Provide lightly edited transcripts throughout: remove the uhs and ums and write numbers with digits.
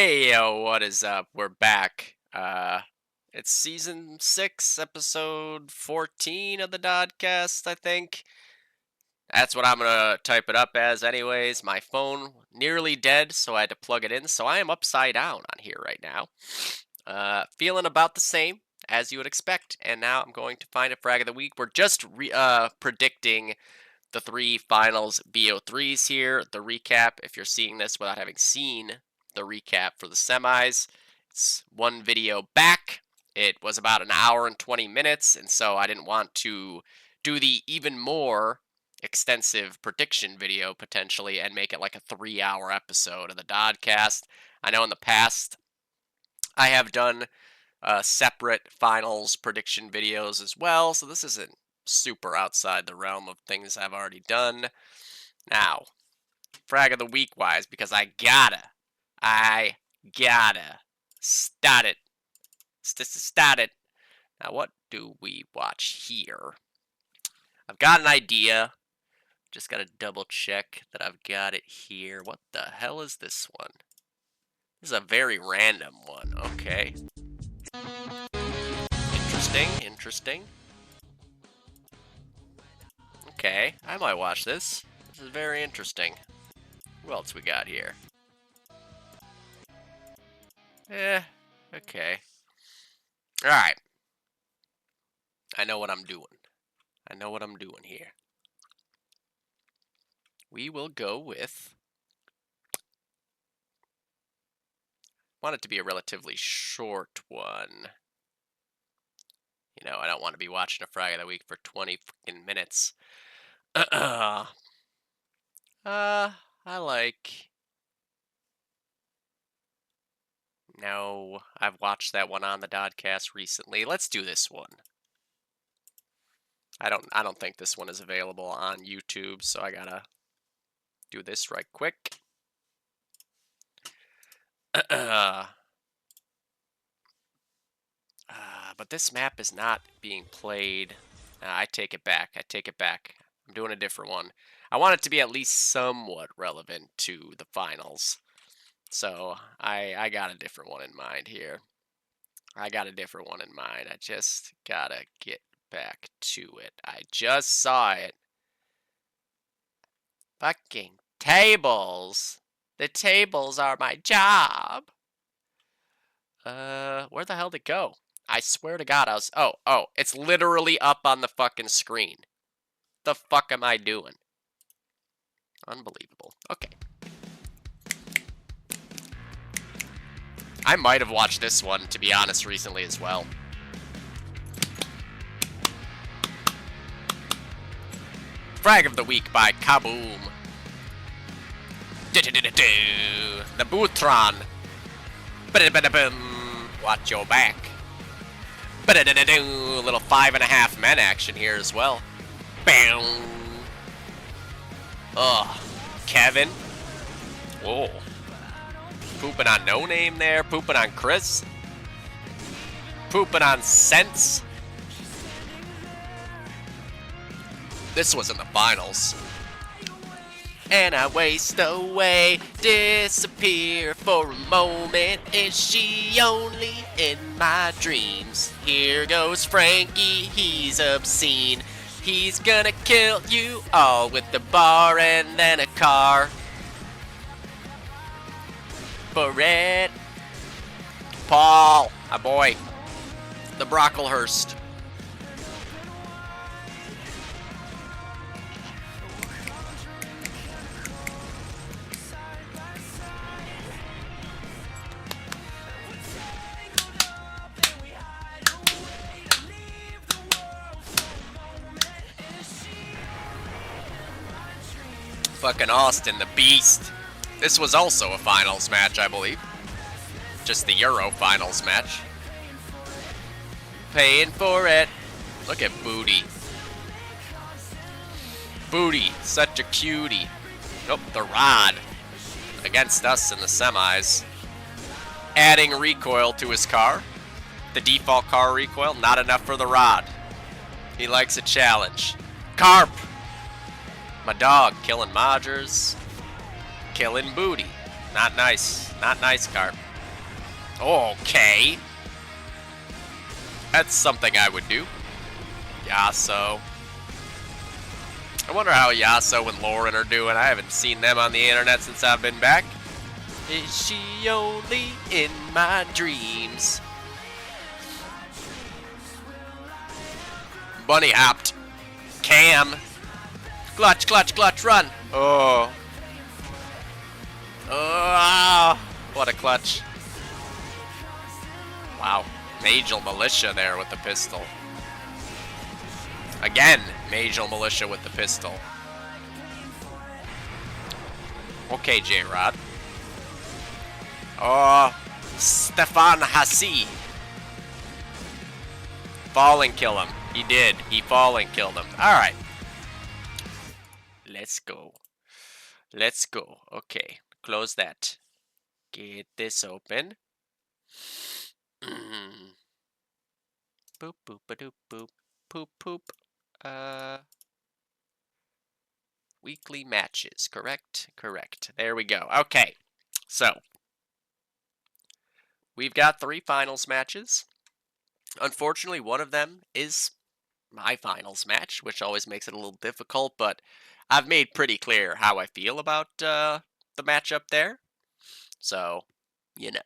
Hey, yo, what is up? We're back. It's season 6, episode 14 of the Dodcast, I think. That's what I'm gonna type it up as anyways. My phone nearly dead, so I had to plug it in, so I am upside down on here right now. Feeling about the same as you would expect, and now I'm going to find a frag of the week. We're just predicting the 3 finals BO3s here. The recap, if you're seeing this without having seen the recap for the semis, it's one video back. It was about an hour and 20 minutes, and so I didn't want to do the even more extensive prediction video potentially and make it like a 3-hour episode of the Dodcast. I know in the past I have done separate finals prediction videos as well, so this isn't super outside the realm of things I've already done. Now, frag of the week wise, because I gotta start it. Start it. Now, what do we watch here? I've got an idea. Just gotta double check that I've got it here. What the hell is this one? This is a very random one. Okay. Interesting. Okay, I might watch this. This is very interesting. What else we got here? Okay. Alright. I know what I'm doing. Here. We will go with... I want it to be a relatively short one. You know, I don't want to be watching a frag of the week for 20 freaking minutes. I like... No, I've watched that one on the Dodcast recently. Let's do this one. I don't think this one is available on YouTube, so I gotta do this right quick. But this map is not being played. I take it back. I'm doing a different one. I want it to be at least somewhat relevant to the finals. So I got a different one in mind here. I just gotta get back to it. I just saw it. Fucking tables. The tables are my job. Where the hell did it go? I swear to God, I was... Oh, it's literally up on the fucking screen. The fuck am I doing? Unbelievable. Okay. I might have watched this one, to be honest, recently as well. Frag of the Week by Kaboom. The Bootron. Watch your back. Little 5.5 men action here as well. Bam. Ugh. Kevin. Whoa. Pooping on No Name there. Pooping on Chris. Pooping on Sense. This was in the finals. And I waste away, disappear for a moment. Is she only in my dreams? Here goes Frankie, he's obscene. He's gonna kill you all with the bar and then a car. For it. Paul, my boy. The Brocklehurst. Fucking Austin, the Beast. This was also a finals match, I believe. Just the Euro finals match. Paying for it. Look at Booty. Booty, such a cutie. Nope, the Rod. Against us in the semis. Adding recoil to his car. The default car recoil, not enough for the Rod. He likes a challenge. Carp! My dog, killing Modgers. Killing Booty. Not nice. Not nice, Carp. Okay. That's something I would do. Yasuo. I wonder how Yasuo and Lauren are doing. I haven't seen them on the internet since I've been back. Is she only in my dreams? Bunny hopped. Cam. Clutch, clutch, clutch, run. Oh. Oh, what a clutch. Wow. Major Militia there with the pistol. Again, Major Militia with the pistol. Okay, J-Rod. Oh, Stefan Hassi. Fall and kill him. He did. He fall and killed him. Alright. Let's go. Let's go. Okay. Close that. Get this open. Boop, boop, ba doop, boop. Poop, poop. Weekly matches. Correct? Correct. There we go. Okay. So, we've got 3 finals matches. Unfortunately, one of them is my finals match, which always makes it a little difficult, but I've made pretty clear how I feel about the matchup there. So, you know,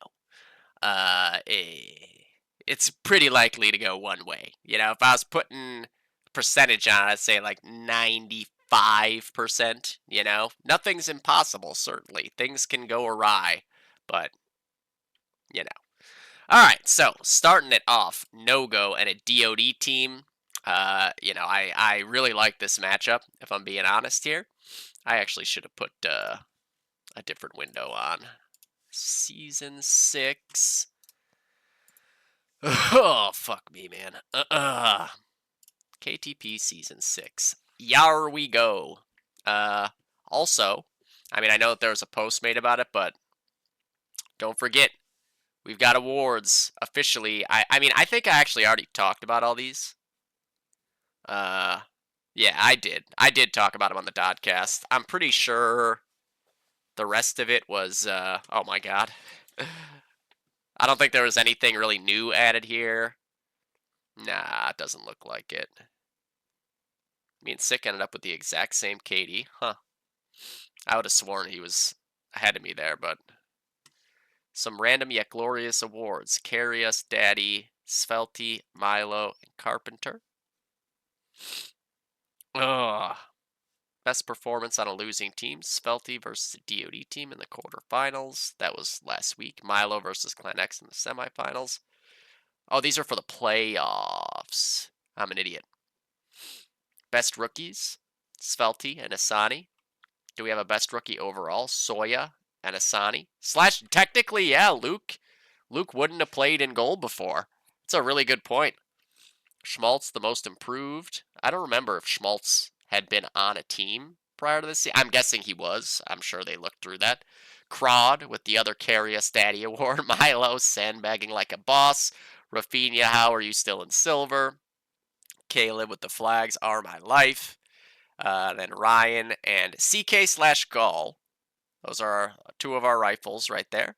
it's pretty likely to go one way. You know, if I was putting percentage on it, I'd say like 95%, you know. Nothing's impossible, certainly. Things can go awry, but, you know. All right, so starting it off, No-Go and a DOD team. You know, I really like this matchup, if I'm being honest here. I actually should have put a different window on. Season 6. Oh, fuck me, man. KTP Season 6. Yar we go. Also, I mean, I know that there was a post made about it, but don't forget, we've got awards officially. I mean, I think I actually already talked about all these. Yeah, I did. I did talk about them on the Dodcast. I'm pretty sure the rest of it was, oh my god. I don't think there was anything really new added here. Nah, it doesn't look like it. Me and Sick ended up with the exact same KD. Huh. I would have sworn he was ahead of me there, but... Some random yet glorious awards. Carry Us, Daddy, Svelty, Milo, and Carpenter. Ugh. Best performance on a losing team. Svelty versus the DOD team in the quarterfinals. That was last week. Milo versus Clan X in the semifinals. Oh, these are for the playoffs. I'm an idiot. Best rookies. Svelty and Asani. Do we have a best rookie overall? Soya and Asani. Slash, technically, yeah, Luke. Luke wouldn't have played in gold before. It's a really good point. Schmaltz, the most improved. I don't remember if Schmaltz had been on a team prior to this. I'm guessing he was. I'm sure they looked through that. Crod with the other Carry Us Daddy award. Milo sandbagging like a boss. Rafinha, how are you still in silver? Caleb with the flags are my life. Then Ryan and CK slash Gall. Those are 2 of our rifles right there.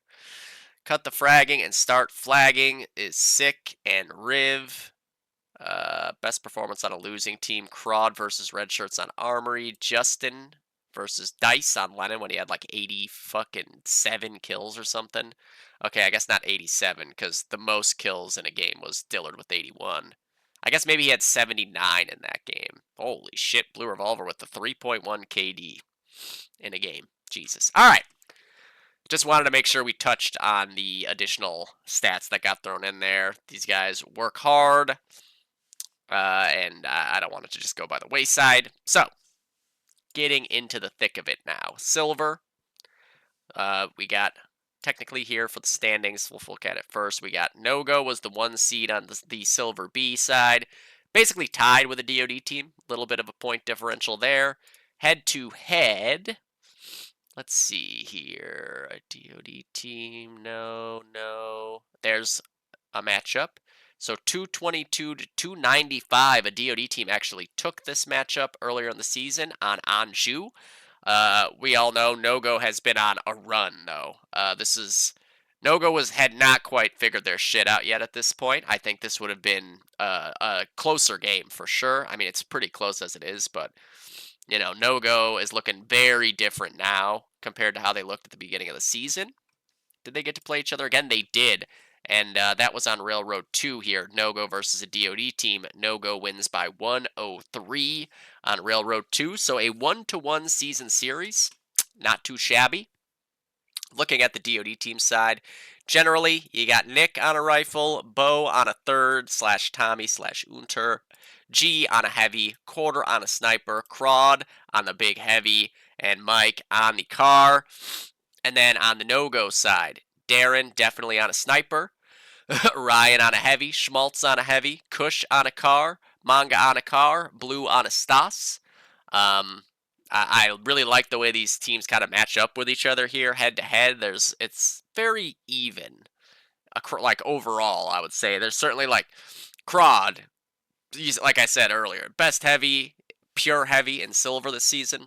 Cut the fragging and start flagging is Sick and Riv. Best performance on a losing team. Crod versus Red Shirts on Armory. Justin versus Dice on Lennon when he had like 7 kills or something. Okay, I guess not 87 because the most kills in a game was Dillard with 81. I guess maybe he had 79 in that game. Holy shit, Blue Revolver with the 3.1 KD in a game. Jesus. All right. Just wanted to make sure we touched on the additional stats that got thrown in there. These guys work hard, and I don't want it to just go by the wayside. So, getting into the thick of it now. Silver. We got technically here for the standings. We'll look at it first. We got No-Go was the 1 seed on the Silver B side. Basically tied with a DOD team. A little bit of a point differential there. Head to head. Let's see here. A DOD team. No. There's a matchup. So 222 to 295. A DOD team actually took this matchup earlier in the season on Anjou. We all know No-Go has been on a run, though. This is Nogo had not quite figured their shit out yet at this point. I think this would have been a closer game for sure. I mean, it's pretty close as it is, but Nogo is looking very different now compared to how they looked at the beginning of the season. Did they get to play each other again? They did. And that was on Railroad 2 here. Nogo versus a DoD team. Nogo wins by 103 on Railroad 2. So a 1-1 season series. Not too shabby. Looking at the DoD team side, generally, you got Nick on a rifle, Bo on a third, /Tommy/Unter, G on a heavy, Quarter on a sniper, Crawd on the big heavy, and Mike on the car. And then on the no-go side, Darren definitely on a sniper, Ryan on a heavy, Schmaltz on a heavy, Kush on a car, Manga on a car, Blue on a Stas. I really like the way these teams kind of match up with each other here, head to head. It's very even, like overall. I would say there's certainly like Crawd. He's like I said earlier, best heavy, pure heavy in silver this season.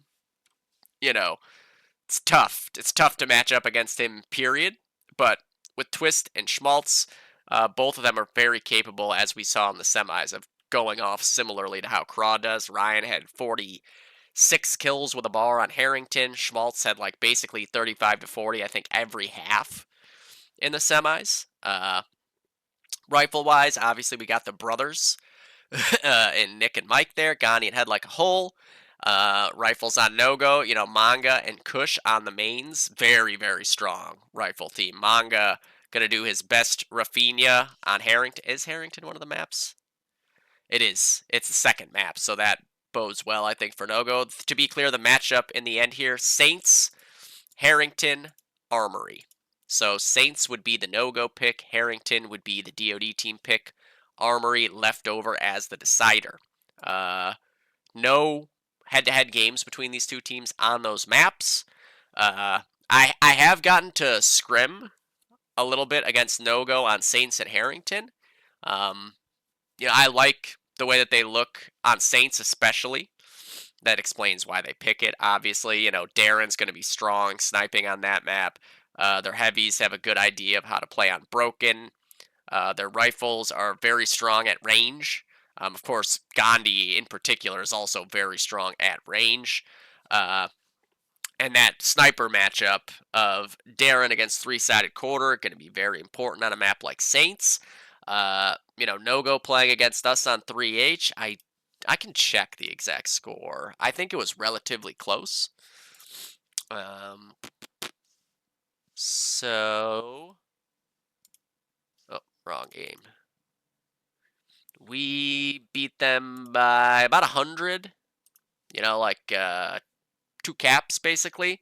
You know, it's tough. It's tough to match up against him. Period. But with Twist and Schmaltz, both of them are very capable, as we saw in the semis, of going off similarly to how Craw does. Ryan had 46 kills with a bar on Harrington. Schmaltz had like basically 35 to 40, I think, every half in the semis. Rifle-wise, obviously we got the brothers and Nick and Mike there. Gani and Head like a hole. Rifles on no-go, Manga and Kush on the mains. Very, very strong rifle team. Manga gonna do his best Rafinha on Harrington. Is Harrington one of the maps? It is. It's the second map, so that bodes well, I think, for no-go. To be clear, the matchup in the end here, Saints, Harrington, Armory. So Saints would be the no-go pick. Harrington would be the DoD team pick. Armory left over as the decider. No head-to-head games between these two teams on those maps. I have gotten to scrim a little bit against no-go on Saints and Harrington. I like the way that they look on Saints especially. That explains why they pick it, obviously. Darren's going to be strong sniping on that map. Their heavies have a good idea of how to play on Broken. Their rifles are very strong at range. Of course, Gandhi in particular is also very strong at range. And that sniper matchup of Darren against three-sided quarter going to be very important on a map like Saints. No-go playing against us on 3H. I can check the exact score. I think it was relatively close. So... Oh, wrong game. We beat them by about 100. Like 2 caps, basically.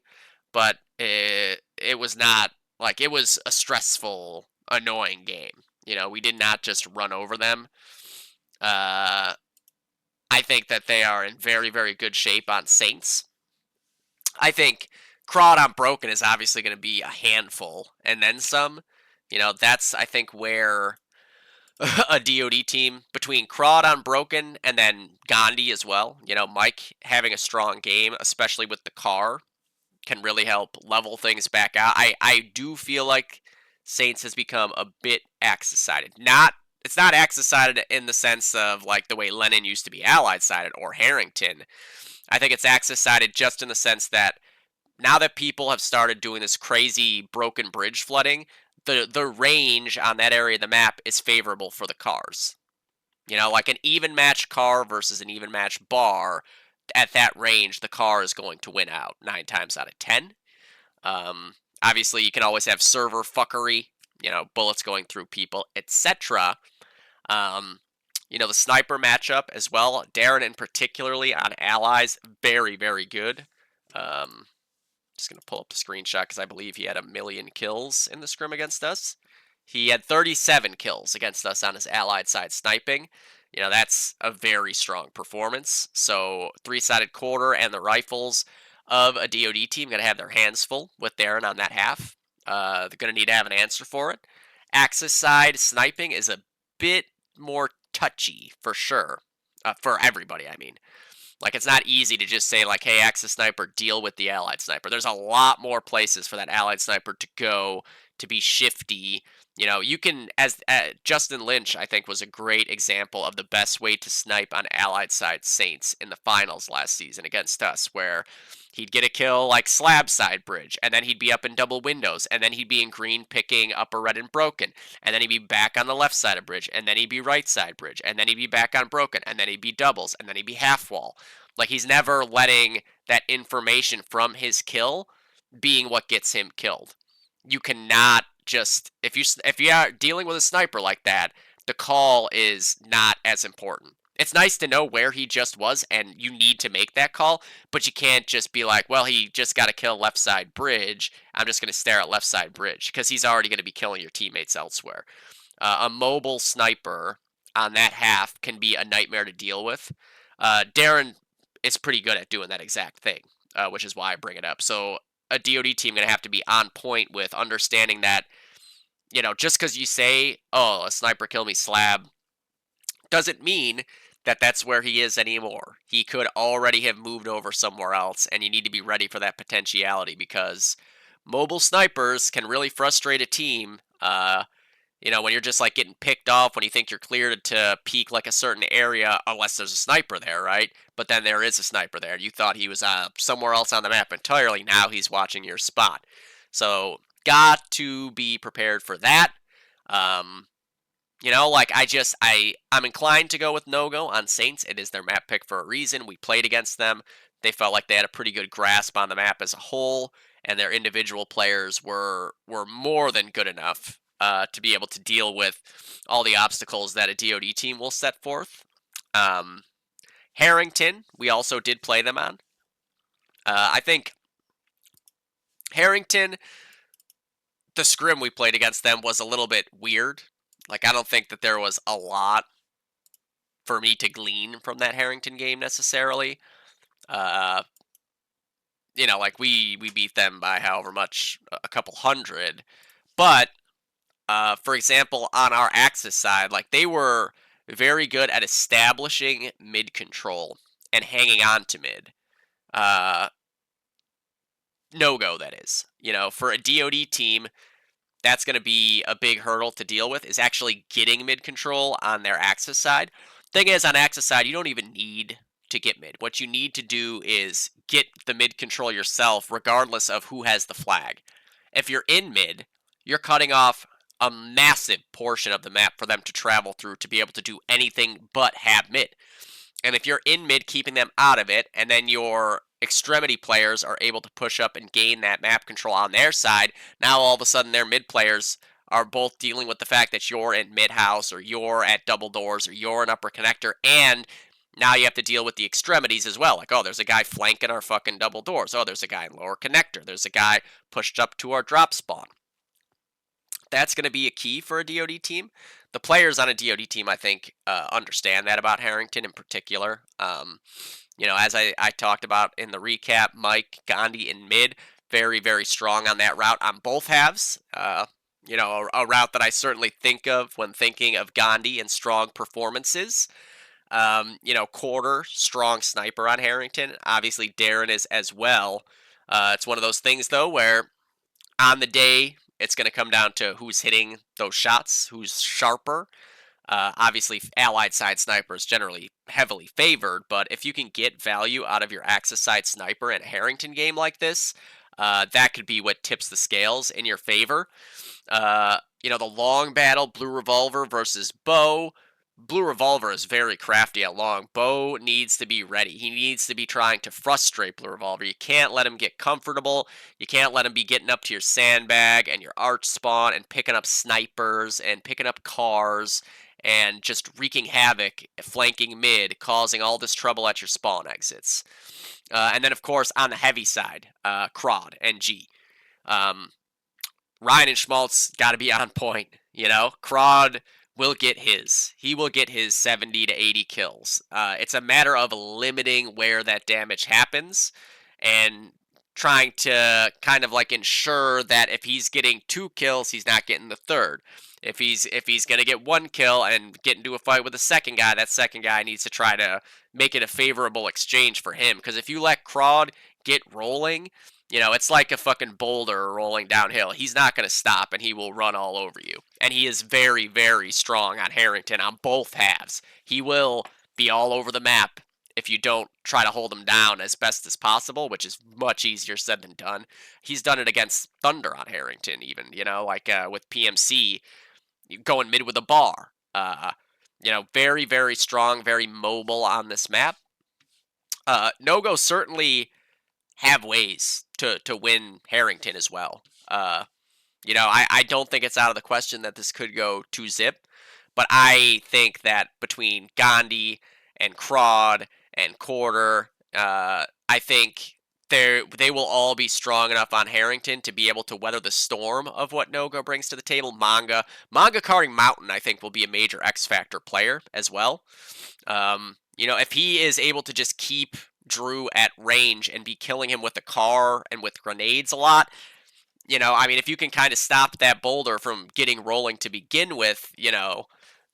But it was not... Like, it was a stressful, annoying game. We did not just run over them. I think that they are in very, very good shape on Saints. I think Crawd on Broken is obviously going to be a handful, and then some. That's, I think, where a DoD team, between Crawd on Broken and then Gandhi as well, Mike having a strong game, especially with the car, can really help level things back out. I do feel like Saints has become a bit Axis-sided. It's not Axis-sided in the sense of like the way Lennon used to be Allied-sided or Harrington. I think it's Axis-sided just in the sense that now that people have started doing this crazy broken bridge flooding, the range on that area of the map is favorable for the cars. Like an even match car versus an even match bar, at that range, the car is going to win out 9 times out of 10. Obviously, you can always have server fuckery, bullets going through people, etc. The sniper matchup as well. Darren in particularly on allies, very, very good. Just going to pull up the screenshot because I believe he had 1 million kills in the scrim against us. He had 37 kills against us on his allied side sniping. That's a very strong performance. So, three-sided quarter and the rifles of a DoD team going to have their hands full with Darren on that half. They're going to need to have an answer for it. Axis side sniping is a bit more touchy for sure. For everybody, I mean. Like, it's not easy to just say, like, hey, Axis sniper, deal with the allied sniper. There's a lot more places for that allied sniper to go to be shifty. You can, as Justin Lynch, I think, was a great example of the best way to snipe on Allied side Saints in the finals last season against us, where he'd get a kill like slab side bridge, and then he'd be up in double windows, and then he'd be in green picking upper red and broken, and then he'd be back on the left side of bridge, and then he'd be right side bridge, and then he'd be back on broken, and then he'd be doubles, and then he'd be half wall. Like, he's never letting that information from his kill being what gets him killed. You cannot just, if you are dealing with a sniper like that, the call is not as important. It's nice to know where he just was, and you need to make that call, but you can't just be like, well, he just got to kill left side bridge. I'm just going to stare at left side bridge, because he's already going to be killing your teammates elsewhere. A mobile sniper on that half can be a nightmare to deal with. Darren is pretty good at doing that exact thing, which is why I bring it up. So a DoD team going to have to be on point with understanding that, just because you say, oh, a sniper killed me slab, doesn't mean that that's where he is anymore. He could already have moved over somewhere else, and you need to be ready for that potentiality, because mobile snipers can really frustrate a team. When you're just like getting picked off when you think you're cleared to peek like a certain area, unless there's a sniper there, right? But then there is a sniper there. You thought he was somewhere else on the map entirely. Now he's watching your spot. So got to be prepared for that. I'm inclined to go with no-go on Saints. It is their map pick for a reason. We played against them. They felt like they had a pretty good grasp on the map as a whole, and their individual players were more than good enough to be able to deal with all the obstacles that a DoD team will set forth. Harrington, we also did play them on. I think Harrington, the scrim we played against them was a little bit weird. Like, I don't think that there was a lot for me to glean from that Harrington game necessarily. We beat them by however much, a couple hundred. But, for example, on our Axis side, like, they were very good at establishing mid control and hanging on to mid. No-go, that is. For a DoD team, that's going to be a big hurdle to deal with, is actually getting mid control on their Axis side. Thing is, on Axis side, you don't even need to get mid. What you need to do is get the mid control yourself, regardless of who has the flag. If you're in mid, you're cutting off a massive portion of the map for them to travel through to be able to do anything but have mid. And if you're in mid, keeping them out of it, and then your extremity players are able to push up and gain that map control on their side, now all of a sudden their mid players are both dealing with the fact that you're in mid house, or you're at double doors, or you're an upper connector, and now you have to deal with the extremities as well. Like, oh, there's a guy flanking our fucking double doors. Oh, there's a guy in lower connector. There's a guy pushed up to our drop spawn. That's going to be a key for a DoD team. The players on a DoD team, I think, understand that about Harrington in particular. As I talked about in the recap, Mike, Gandhi in mid, very, very strong on that route on both halves. A route that I certainly think of when thinking of Gandhi and strong performances. Quarter, strong sniper on Harrington. Obviously, Darren is as well. It's one of those things, though, where on the day, it's going to come down to who's hitting those shots, who's sharper. Obviously, Allied side sniper is generally heavily favored, but if you can get value out of your Axis side sniper in a Harrington game like this, that could be what tips the scales in your favor. The long battle, Blue Revolver versus Bow. Blue Revolver is very crafty at long. Bo needs to be ready. He needs to be trying to frustrate Blue Revolver. You can't let him get comfortable. You can't let him be getting up to your sandbag and your arch spawn and picking up snipers and picking up cars and just wreaking havoc, flanking mid, causing all this trouble at your spawn exits. And then, of course, on the heavy side, Crod and G. Ryan and Schmaltz got to be on point. Crod will get his. He will get his 70 to 80 kills. It's a matter of limiting where that damage happens and trying to kind of like ensure that if he's getting 2 kills, he's not getting the third. If he's going to get 1 kill and get into a fight with the second guy, that second guy needs to try to make it a favorable exchange for him. Because if you let Crod get rolling, It's like a fucking boulder rolling downhill. He's not going to stop, and he will run all over you. And he is very, very strong on Harrington on both halves. He will be all over the map if you don't try to hold him down as best as possible, which is much easier said than done. He's done it against Thunder on Harrington, even, like with PMC going mid with a bar. Very, very strong, very mobile on this map. No-Go certainly have ways to win Harrington as well. I don't think it's out of the question that this could go 2-zip, but I think that between Gandhi and Crawd and Quarter, I think they will all be strong enough on Harrington to be able to weather the storm of what No-Go brings to the table. Manga carding Mountain, I think, will be a major X Factor player as well. If he is able to just keep Drew at range and be killing him with the car and with grenades a lot, if you can kind of stop that boulder from getting rolling to begin with,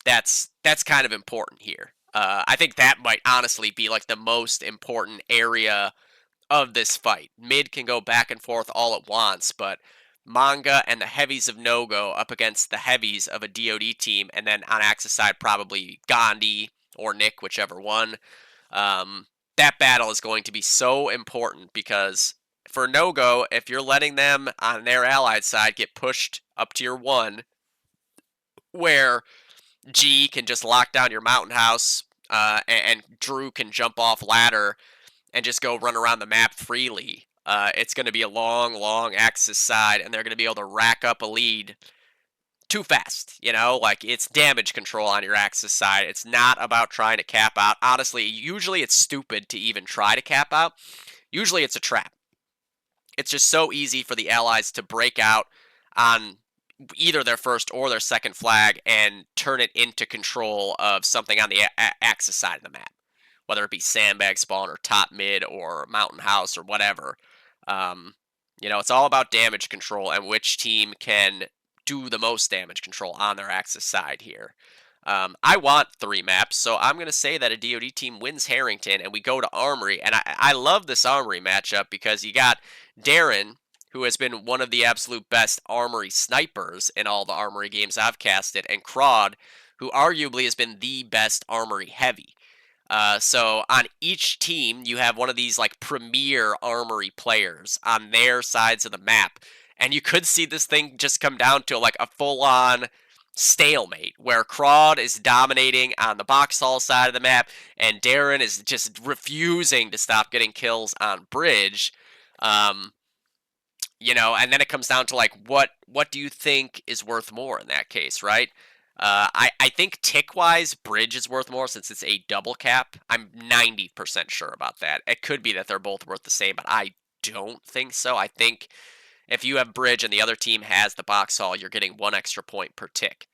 that's kind of important here. I think that might honestly be like the most important area of this fight. Mid can go back and forth all at once, but Manga and the heavies of No-Go up against the heavies of a DoD team, and then on Axis side probably Gandhi or Nick, whichever one. That battle is going to be so important because for No-Go, if you're letting them on their allied side get pushed up to your 1, where G can just lock down your mountain house, and Drew can jump off ladder and just go run around the map freely, it's going to be a long, long Axis side, and they're going to be able to rack up a lead too fast. It's damage control on your Axis side. It's not about trying to cap out. Honestly, usually it's stupid to even try to cap out. Usually it's a trap. It's just so easy for the allies to break out on either their first or their second flag and turn it into control of something on the Axis side of the map, whether it be sandbag spawn or top mid or mountain house or whatever. It's all about damage control and which team can do the most damage control on their Axis side here. I want 3 maps, so I'm going to say that a DoD team wins Harrington and we go to Armory. And I love this Armory matchup because you got Darren, who has been one of the absolute best Armory snipers in all the Armory games I've casted, and Crawd, who arguably has been the best Armory heavy. So on each team, you have one of these like premier Armory players on their sides of the map. And you could see this thing just come down to like a full-on stalemate where Crawd is dominating on the box hall side of the map and Darren is just refusing to stop getting kills on bridge. And then it comes down to like what do you think is worth more in that case, right? I think tick-wise, bridge is worth more since it's a double cap. I'm 90% sure about that. It could be that they're both worth the same, but I don't think so. I think if you have bridge and the other team has the box hall, you're getting 1 extra point per tick.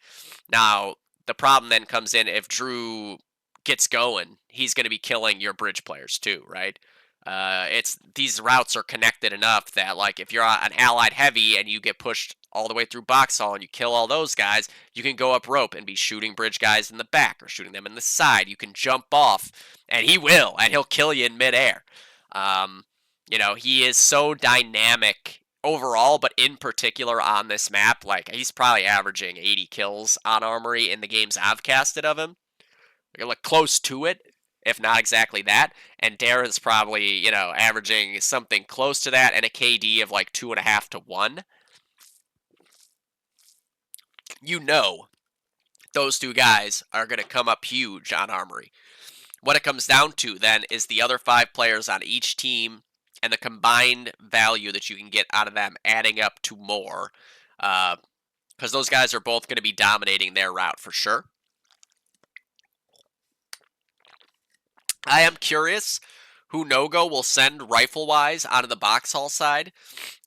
Now, the problem then comes in if Drew gets going, he's going to be killing your bridge players too, right? These routes are connected enough that like if you're an allied heavy and you get pushed all the way through box hall and you kill all those guys, you can go up rope and be shooting bridge guys in the back or shooting them in the side. You can jump off, and he will, and he'll kill you in midair. He is so dynamic overall, but in particular on this map. Like, he's probably averaging 80 kills on Armory in the games I've casted of him. Like close to it, if not exactly that. And Darren's probably, averaging something close to that and a KD of like 2.5 to 1. Those two guys are going to come up huge on Armory. What it comes down to then is the other 5 players on each team and the combined value that you can get out of them adding up to more. Because those guys are both going to be dominating their route for sure. I am curious who No-Go will send rifle-wise onto the box hall side.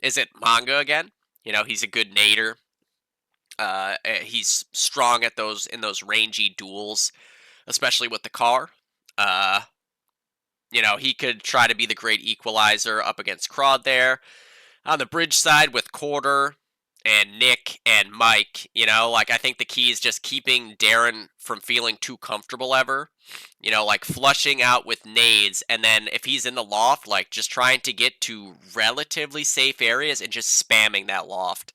Is it Manga again? He's a good nader. He's strong at in those rangy duels, especially with the car. He could try to be the great equalizer up against Crawd there. On the bridge side with Quarter, and Nick and Mike, like I think the key is just keeping Darren from feeling too comfortable ever. Like flushing out with nades, and then if he's in the loft, like just trying to get to relatively safe areas and just spamming that loft.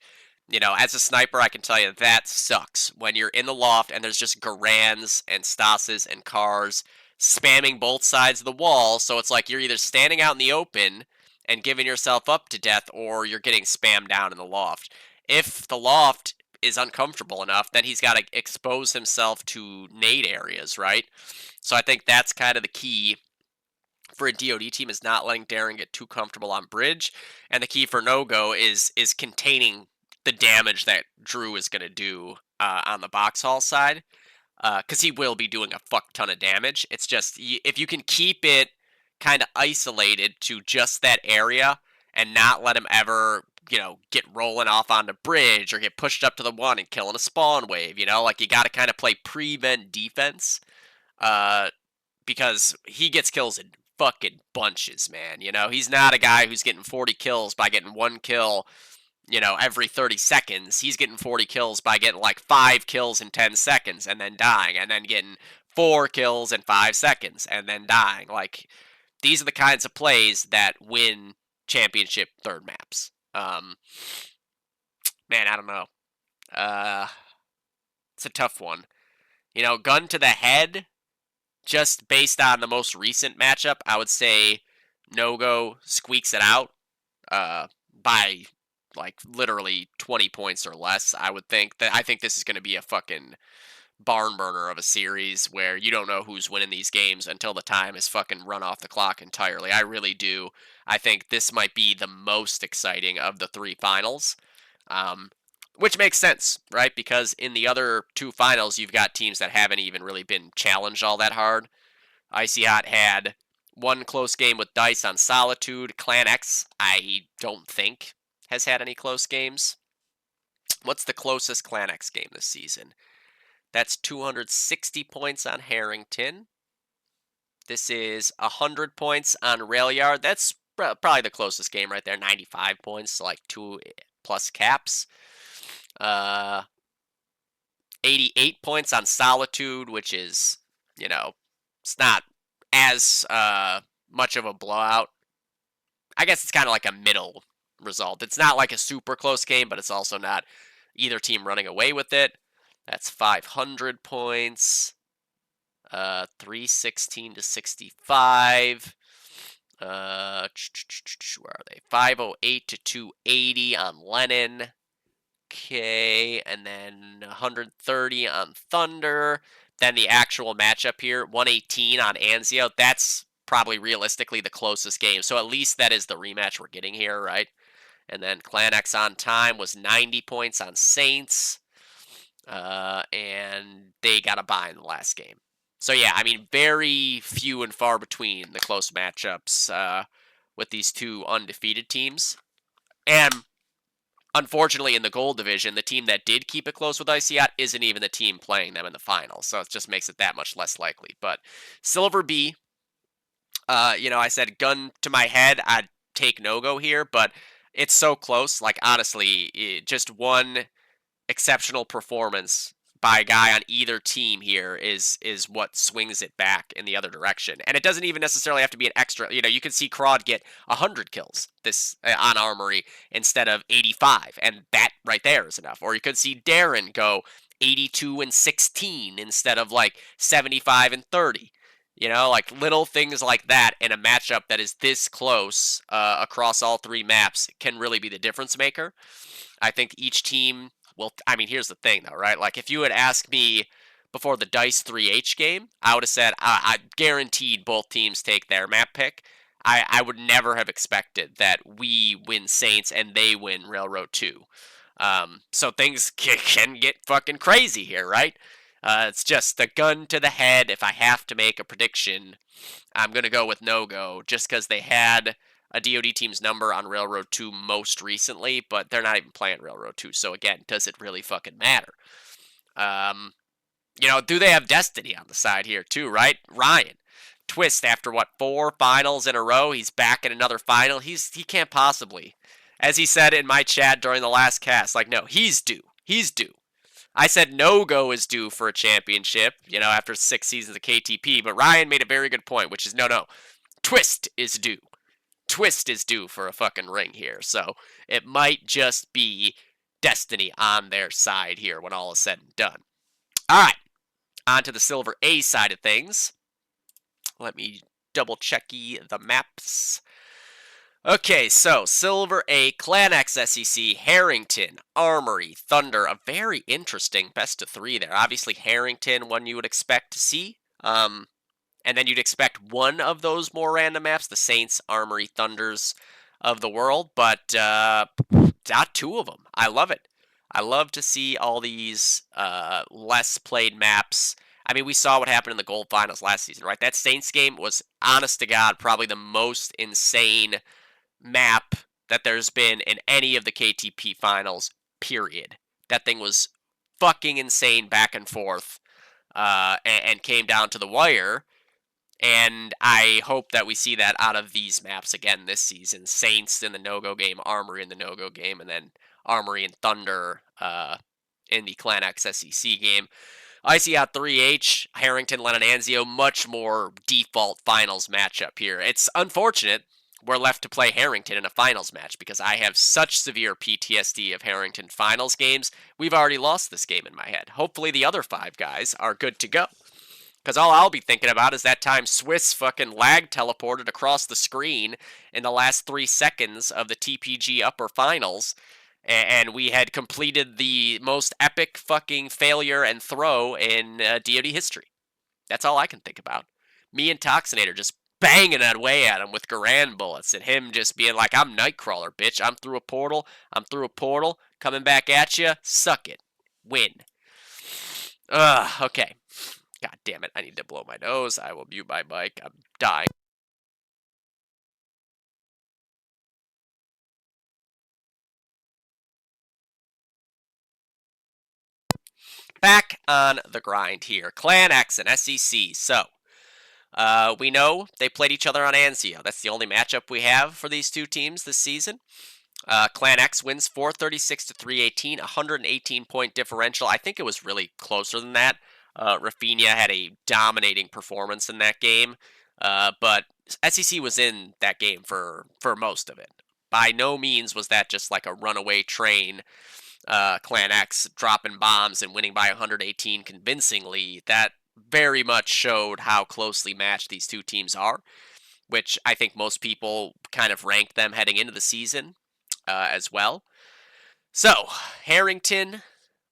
As a sniper, I can tell you that sucks when you're in the loft and there's just Garans and Stases and cars spamming both sides of the wall. So it's like you're either standing out in the open and giving yourself up to death, or you're getting spammed down in the loft. If the loft is uncomfortable enough, then he's got to expose himself to nade areas, right? So I think that's kind of the key for a DoD team, is not letting Darren get too comfortable on bridge, and the key for no go is containing the damage that Drew is going to do on the box hall side, because he will be doing a fuck ton of damage. It's just if you can keep it kind of isolated to just that area and not let him ever get rolling off on the bridge or get pushed up to the one and killing a spawn wave. Like you got to kind of play prevent defense. Uh, because he gets kills in fucking bunches, man. He's not a guy who's getting 40 kills by getting one kill, every 30 seconds. He's getting 40 kills by getting like 5 kills in 10 seconds and then dying, and then getting 4 kills in 5 seconds and then dying. Like, these are the kinds of plays that win championship third maps. Man, I don't know. It's a tough one. Gun to the head, just based on the most recent matchup, I would say No-Go squeaks it out by like literally 20 points or less. I think this is going to be a fucking barn burner of a series where you don't know who's winning these games until the time is fucking run off the clock entirely. I really do. I think this might be the most exciting of the 3 finals. Which makes sense, right? Because in the other 2 finals, you've got teams that haven't even really been challenged all that hard. Icy Hot had 1 close game with Dice on Solitude. Clan X, I don't think, has had any close games. What's the closest Clan X game this season? That's 260 points on Harrington. This is 100 points on Railyard. That's probably the closest game right there. 95 points, like 2 plus caps. 88 points on Solitude, which is, it's not as much of a blowout. I guess it's kind of like a middle result. It's not like a super close game, but it's also not either team running away with it. That's 500 points. 316 to 65. Where are they? 508 to 280 on Lennon. Okay, and then 130 on Thunder. Then the actual matchup here, 118 on Anzio. That's probably realistically the closest game. So at least that is the rematch we're getting here, right? And then Clan X on time was 90 points on Saints. And they got a bye in the last game. So yeah, I mean, very few and far between the close matchups with these 2 undefeated teams. And unfortunately, in the gold division, the team that did keep it close with ICIAT isn't even the team playing them in the finals, so it just makes it that much less likely. But Silver B, I said gun to my head, I'd take no-go here, but it's so close. Like, honestly, just one exceptional performance by a guy on either team here is what swings it back in the other direction. And it doesn't even necessarily have to be an extra. You can see Crawd get 100 kills this on Armory instead of 85, and that right there is enough. Or you could see Darren go 82 and 16 instead of like 75 and 30. Like little things like that in a matchup that is this close across all 3 maps can really be the difference maker. I think each team, well, I mean, here's the thing, though, right? Like, if you had asked me before the Dice 3H game, I would have said I guaranteed both teams take their map pick. I would never have expected that we win Saints and they win Railroad 2. So things can get fucking crazy here, right? It's just a gun to the head. If I have to make a prediction, I'm going to go with no-go just because they had a DoD team's number on Railroad 2 most recently, but they're not even playing Railroad 2. So again, does it really fucking matter? Do they have Destiny on the side here too, right? Ryan. Twist after 4 finals in a row, he's back in another final. He can't possibly As he said in my chat during the last cast, like, no, he's due. He's due. I said No-Go is due for a championship, after 6 seasons of KTP, but Ryan made a very good point, which is no. Twist is due. Twist is due for a fucking ring here. So it might just be destiny on their side here when all is said and done. All right, on to the Silver A side of things. Let me double check the maps. Okay, so Silver A, Clan X SEC, Harrington, Armory, Thunder. A very interesting best of 3 there. Obviously, Harrington, one you would expect to see. And then you'd expect one of those more random maps, the Saints, Armory, Thunders of the world, but not 2 of them. I love it. I love to see all these less played maps. I mean, we saw what happened in the Gold Finals last season, right? That Saints game was, honest to God, probably the most insane map that there's been in any of the KTP finals, period. That thing was fucking insane back and forth and came down to the wire. And I hope that we see that out of these maps again this season. Saints in the no-go game, Armory in the no-go game, and then Armory and Thunder in the Clan X SEC game. Icy out 3H, Harrington, Lennon, Anzio, much more default finals matchup here. It's unfortunate we're left to play Harrington in a finals match because I have such severe PTSD of Harrington finals games. We've already lost this game in my head. Hopefully the other 5 guys are good to go. Because all I'll be thinking about is that time Swiss fucking lag teleported across the screen in the last 3 seconds of the TPG Upper Finals, and we had completed the most epic fucking failure and throw in DoD history. That's all I can think about. Me and Toxinator just banging away at him with Garand bullets, and him just being like, I'm Nightcrawler, bitch. I'm through a portal. Coming back at you. Suck it. Win. Okay. God damn it, I need to blow my nose. I will mute my mic. I'm dying. Back on the grind here. Clan X and SEC. So, we know they played each other on Anzio. That's the only matchup we have for these 2 teams this season. Clan X wins 436 to 318, 118-point differential. I think it was really closer than that. Rafinha had a dominating performance in that game, but SEC was in that game for most of it. By no means was that just like a runaway train, Clan X dropping bombs and winning by 118 convincingly. That very much showed how closely matched these 2 teams are, which I think most people kind of ranked them heading into the season as well. So, Harrington,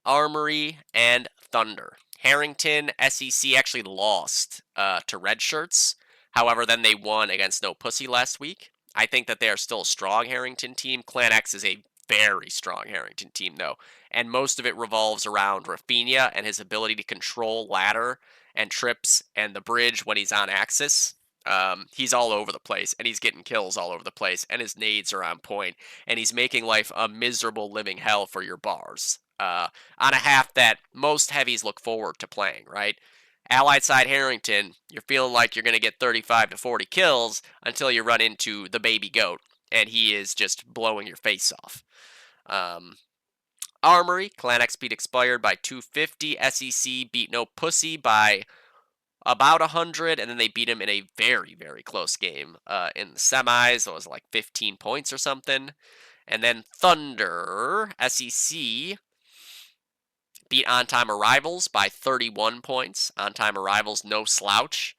Armory, and Thunder. Harrington, SEC actually lost to Red Shirts. However, then they won against No Pussy last week. I think that they are still a strong Harrington team. Clan X is a very strong Harrington team, though. And most of it revolves around Rafinha and his ability to control ladder and trips and the bridge when he's on Axis. He's all over the place, and he's getting kills all over the place, and his nades are on point, and he's making life a miserable living hell for your bars. On a half that most heavies look forward to playing, right? Allied side Harrington, you're feeling like you're going to get 35 to 40 kills until you run into the baby goat, and he is just blowing your face off. Armory, Clan X beat Expired by 250. SEC beat No Pussy by about 100, and then they beat him in a very, very close game in the semis. It was like 15 points or something. And then Thunder, SEC, beat On Time Arrivals by 31 points. On Time Arrivals, no slouch.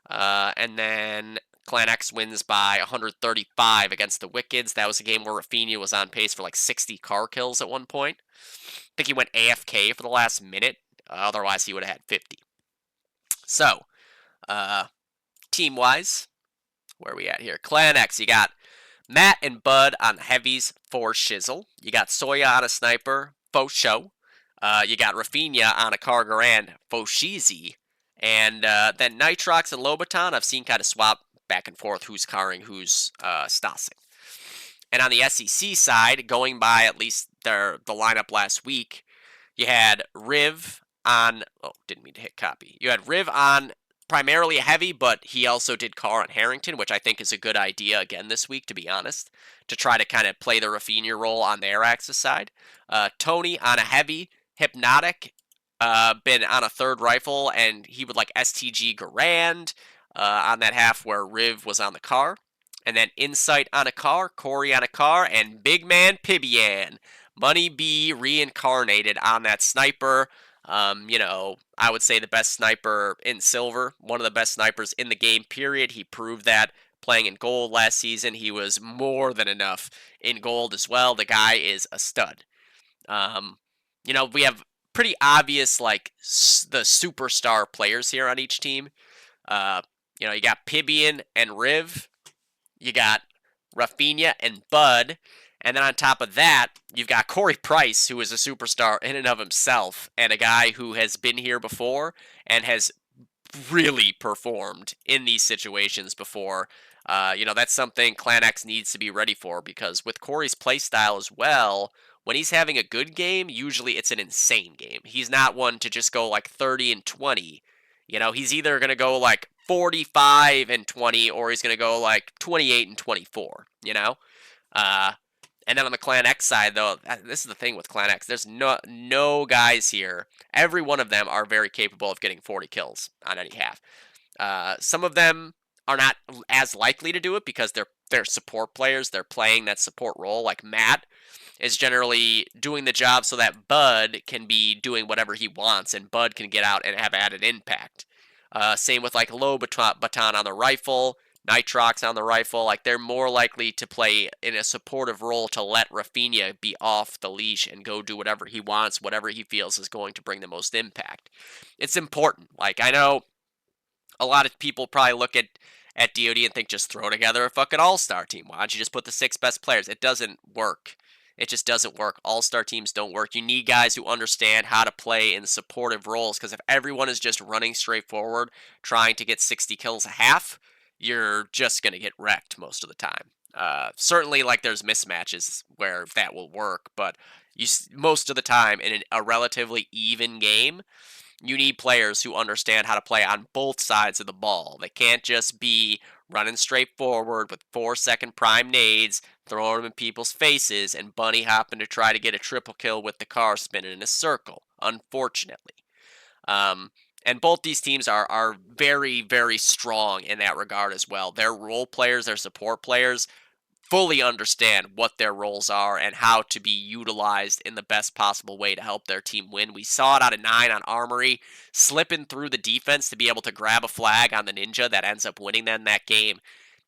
And then Clan X wins by 135 against the Wickeds. That was a game where Rafinha was on pace for like 60 car kills at one point. I think he went AFK for the last minute. Otherwise, he would have had 50. So, team-wise, where are we at here? Clan X, you got Matt and Bud on heavies for Shizzle. You got Soya on a sniper, faux show. You got Rafinha on a car Garand, faux sheezy. And then Nitrox and Lobaton, I've seen kind of swap back and forth who's carring, who's Stasing. And on the SEC side, going by at least the lineup last week, you had Riv on... Oh, didn't mean to hit copy. You had Riv on primarily a heavy, but he also did Carr on Harrington, which I think is a good idea again this week, to be honest, to try to kind of play the Rafinha role on their axis side. Tony on a heavy, Hypnotic, been on a third rifle, and he would like STG Garand on that half where Riv was on the car. And then Insight on a car, Corey on a car, and Big Man Pibian. Money B reincarnated on that sniper. I would say the best sniper in silver, one of the best snipers in the game, period. He proved that playing in gold last season. He was more than enough in gold as well. The guy is a stud. Um, we have pretty obvious, like, the superstar players here on each team. You got Pibian and Riv. You got Rafinha and Bud. And then on top of that, you've got Corey Price, who is a superstar in and of himself, and a guy who has been here before and has really performed in these situations before. That's something Clan X needs to be ready for, because with Corey's playstyle as well, when he's having a good game, usually it's an insane game. He's not one to just go like 30 and 20. He's either going to go like 45 and 20, or he's going to go like 28 and 24, Uh, and then on the Clan X side, though, this is the thing with Clan X. There's no guys here. Every one of them are very capable of getting 40 kills on any half. Some of them are not as likely to do it because they're support players. They're playing that support role. Like Matt is generally doing the job so that Bud can be doing whatever he wants, and Bud can get out and have added impact. Same with like low baton on the rifle. Nitrox on the rifle, like they're more likely to play in a supportive role to let Rafinha be off the leash and go do whatever he wants, whatever he feels is going to bring the most impact. It's important. Like, I know a lot of people probably look at DoD and think just throw together a fucking all-star team. Why don't you just put the 6 best players? It doesn't work. It just doesn't work. All-star teams don't work. You need guys who understand how to play in supportive roles, because if everyone is just running straight forward, trying to get 60 kills a half, you're just going to get wrecked most of the time. Certainly, like, there's mismatches where that will work, but most of the time in a relatively even game, you need players who understand how to play on both sides of the ball. They can't just be running straight forward with 4-second prime nades, throwing them in people's faces, and bunny hopping to try to get a triple kill with the car spinning in a circle, unfortunately. And both these teams are very, very strong in that regard as well. Their role players, their support players, fully understand what their roles are and how to be utilized in the best possible way to help their team win. We saw it out of 9 on Armory, slipping through the defense to be able to grab a flag on the Ninja that ends up winning them that game.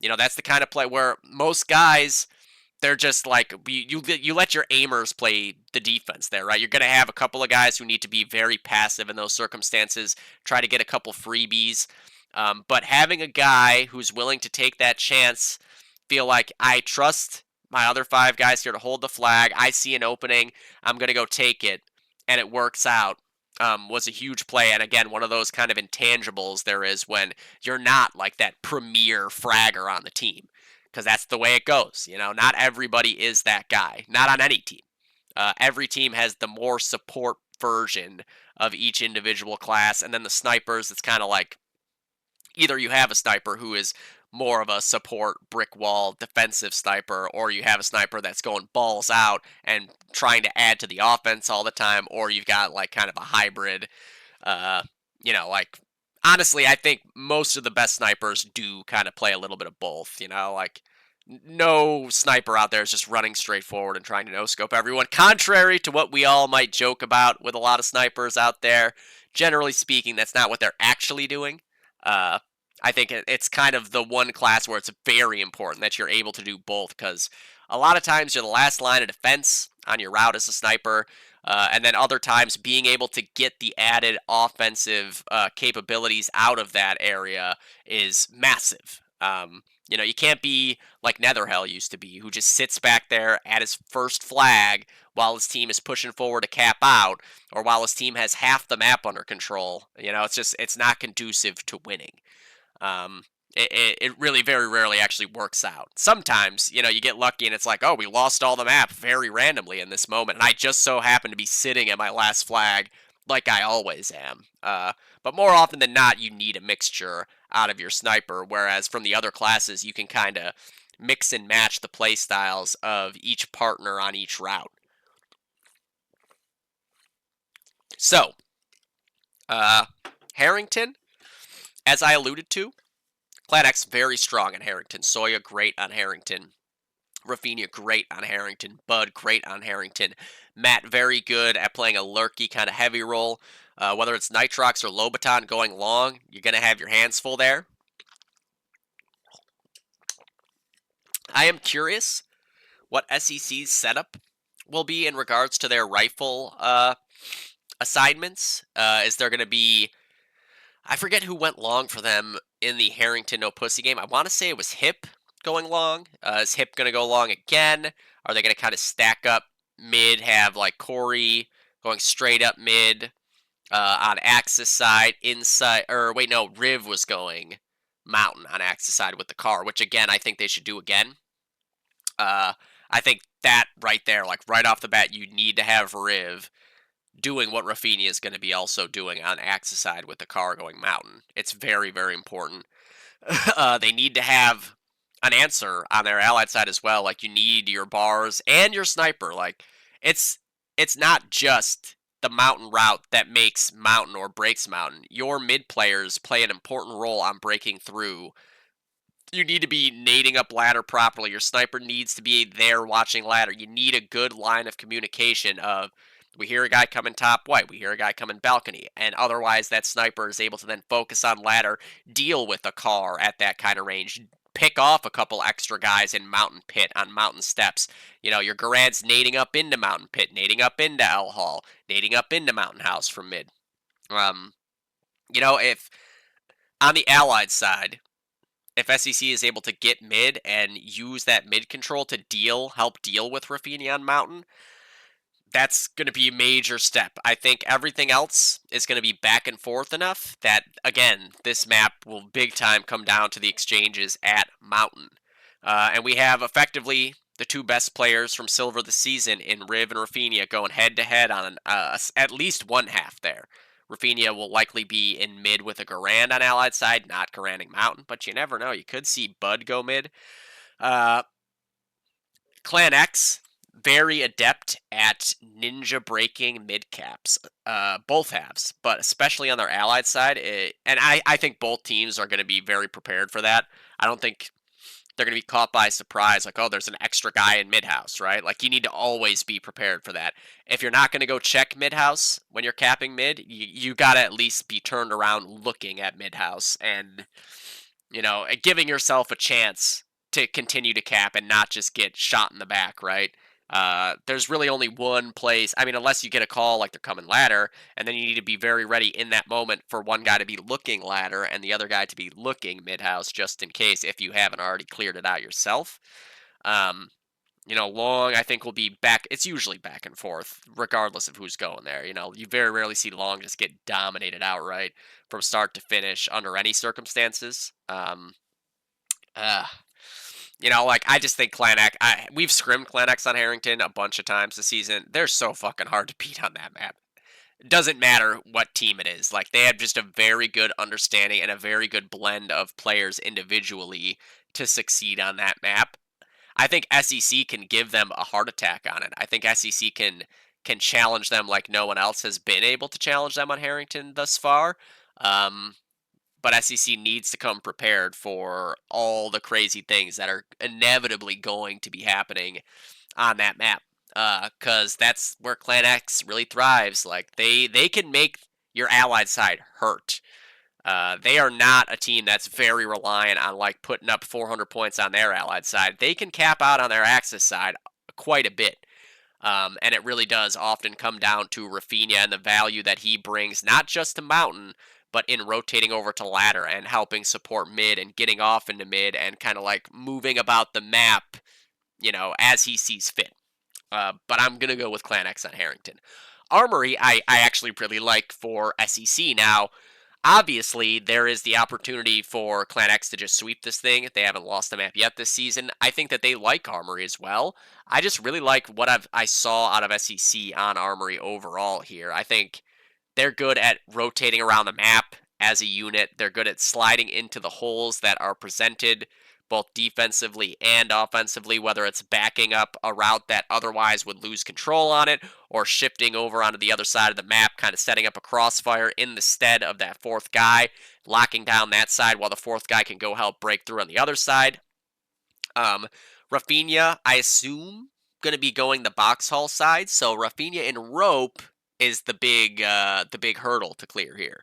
That's the kind of play where most guys, they're just like, you let your aimers play the defense there, right? You're going to have a couple of guys who need to be very passive in those circumstances, try to get a couple freebies. But having a guy who's willing to take that chance, feel like I trust my other 5 guys here to hold the flag, I see an opening, I'm going to go take it, and it works out, was a huge play. And again, one of those kind of intangibles there is when you're not like that premier fragger on the team. Because that's the way it goes. Not everybody is that guy. Not on any team. Every team has the more support version of each individual class. And then the snipers, it's kind of like either you have a sniper who is more of a support brick wall defensive sniper, or you have a sniper that's going balls out and trying to add to the offense all the time, or you've got like kind of a hybrid, like, honestly, I think most of the best snipers do kind of play a little bit of both, like no sniper out there is just running straight forward and trying to no-scope everyone, contrary to what we all might joke about with a lot of snipers out there. Generally speaking, that's not what they're actually doing. I think it's kind of the one class where it's very important that you're able to do both, because a lot of times you're the last line of defense on your route as a sniper, and then other times being able to get the added offensive capabilities out of that area is massive. You can't be like Netherhell used to be, who just sits back there at his first flag while his team is pushing forward to cap out, or while his team has half the map under control. It's not conducive to winning. It really very rarely actually works out. Sometimes, you get lucky and it's like, oh, we lost all the map very randomly in this moment, and I just so happen to be sitting at my last flag like I always am. But more often than not, you need a mixture out of your sniper, whereas from the other classes, you can kind of mix and match the play styles of each partner on each route. So, uh, Harrington, as I alluded to, Clan X very strong on Harrington. Soya great on Harrington. Rafinha great on Harrington. Bud great on Harrington. Matt very good at playing a lurky kind of heavy role. Whether it's Nitrox or Lobaton going long, you're going to have your hands full there. I am curious what SEC's setup will be in regards to their rifle assignments. Is there going to be... I forget who went long for them in the Harrington No Pussy game. I want to say it was Hip going long. Is Hip going to go long again? Are they going to kind of stack up mid, have like Corey going straight up mid on Axis side, inside, or wait, no, Riv was going Mountain on Axis side with the car, which again, I think they should do again. I think that right there, like right off the bat, you need to have Riv doing what Rafinha is going to be also doing on Axis side with the car going Mountain. It's very, very important. They need to have an answer on their allied side as well. Like you need your bars and your sniper. Like it's not just the Mountain route that makes Mountain or breaks Mountain. Your mid players play an important role on breaking through. You need to be nading up ladder properly. Your sniper needs to be there watching ladder. You need a good line of communication of, we hear a guy coming top white, we hear a guy coming balcony, and otherwise that sniper is able to then focus on ladder, deal with a car at that kind of range, pick off a couple extra guys in mountain pit on mountain steps. You know, your Garad's nading up into mountain pit, nading up into L Hall, nading up into mountain house from mid. If on the allied side, if SEC is able to get mid and use that mid control to help deal with Rafinha on Mountain, that's going to be a major step. I think everything else is going to be back and forth enough that, again, this map will big time come down to the exchanges at Mountain. And we have effectively the two best players from Silver this season in Riv and Rafinha going head-to-head on at least one half there. Rafinha will likely be in mid with a Garand on Allied side, not Garanding Mountain, but you never know. You could see Bud go mid. Clan X, very adept at ninja breaking mid caps, both halves, but especially on their Allied side. And I think both teams are going to be very prepared for that. I don't think they're going to be caught by surprise, like, oh, there's an extra guy in mid-house, right? Like, you need to always be prepared for that. If you're not going to go check mid-house when you're capping mid, you got to at least be turned around looking at mid-house and, giving yourself a chance to continue to cap and not just get shot in the back, right? There's really only one place. I mean, unless you get a call like they're coming ladder, and then you need to be very ready in that moment for one guy to be looking ladder and the other guy to be looking mid-house just in case if you haven't already cleared it out yourself. Long, I think, will be back. It's usually back and forth, regardless of who's going there. You very rarely see Long just get dominated outright from start to finish under any circumstances. I just think Clan X, we've scrimmed Clan X on Harrington a bunch of times this season. They're so fucking hard to beat on that map. It doesn't matter what team it is. Like, they have just a very good understanding and a very good blend of players individually to succeed on that map. I think SEC can give them a heart attack on it. I think SEC can challenge them like no one else has been able to challenge them on Harrington thus far. But SEC needs to come prepared for all the crazy things that are inevitably going to be happening on that map. Because that's where Clan X really thrives. Like, they can make your allied side hurt. They are not a team that's very reliant on, like, putting up 400 points on their allied side. They can cap out on their Axis side quite a bit. And it really does often come down to Rafinha and the value that he brings, not just to Mountain, but in rotating over to ladder and helping support mid and getting off into mid and kind of like moving about the map, as he sees fit. But I'm going to go with Clan X on Harrington. Armory, I actually really like for SEC. Now, obviously, there is the opportunity for Clan X to just sweep this thing. They haven't lost the map yet this season. I think that they like Armory as well. I just really like what I saw out of SEC on Armory overall here. I think They're good at rotating around the map as a unit. They're good at sliding into the holes that are presented both defensively and offensively, whether it's backing up a route that otherwise would lose control on it or shifting over onto the other side of the map, kind of setting up a crossfire in the stead of that fourth guy, locking down that side while the fourth guy can go help break through on the other side. Rafinha, I assume, going to be going the box haul side. So Rafinha in rope is the big hurdle to clear here.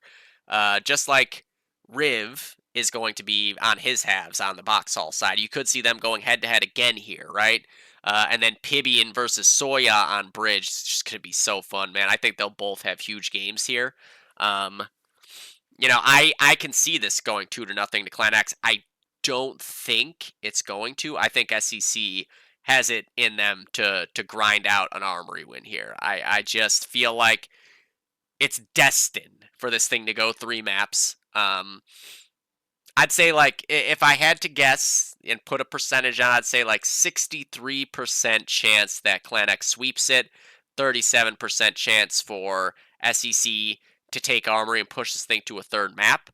Just like Riv is going to be on his halves on the box haul side. You could see them going head to head again here, right? And then Pibian versus Soya on bridge. It's just going to be so fun, man. I think they'll both have huge games here. Um, I can see this going 2-0 to Clan X. I don't think it's going to. I think SEC has it in them to grind out an Armory win here. I just feel like it's destined for this thing to go 3 maps. I'd say, like, if I had to guess and put a percentage on, I'd say like 63% chance that Clan X sweeps it, 37% chance for SEC to take Armory and push this thing to a third map,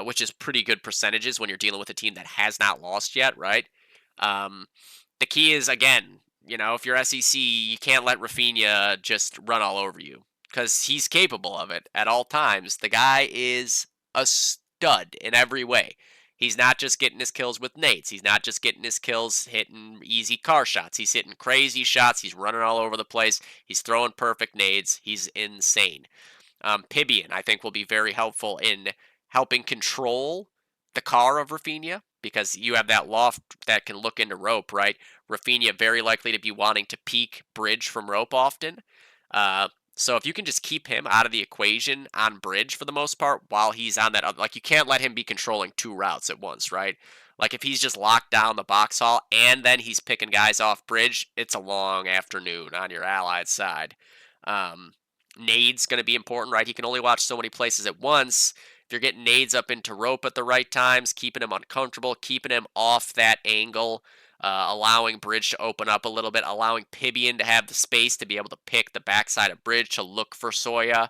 which is pretty good percentages when you're dealing with a team that has not lost yet, right? Um, the key is, again, if you're SEC, you can't let Rafinha just run all over you because he's capable of it at all times. The guy is a stud in every way. He's not just getting his kills with nades. He's not just getting his kills hitting easy car shots. He's hitting crazy shots. He's running all over the place. He's throwing perfect nades. He's insane. Pibian, I think, will be very helpful in helping control the car of Rafinha because you have that loft that can look into rope, right? Rafinha very likely to be wanting to peek bridge from rope often. So if you can just keep him out of the equation on bridge for the most part while he's on that, like, you can't let him be controlling 2 routes at once, right? Like, if he's just locked down the box hall and then he's picking guys off bridge, it's a long afternoon on your allied side. Nade's going to be important, right? He can only watch so many places at once. If you're getting nades up into rope at the right times, keeping him uncomfortable, keeping him off that angle, allowing bridge to open up a little bit, allowing Pibian to have the space to be able to pick the backside of bridge to look for Soya.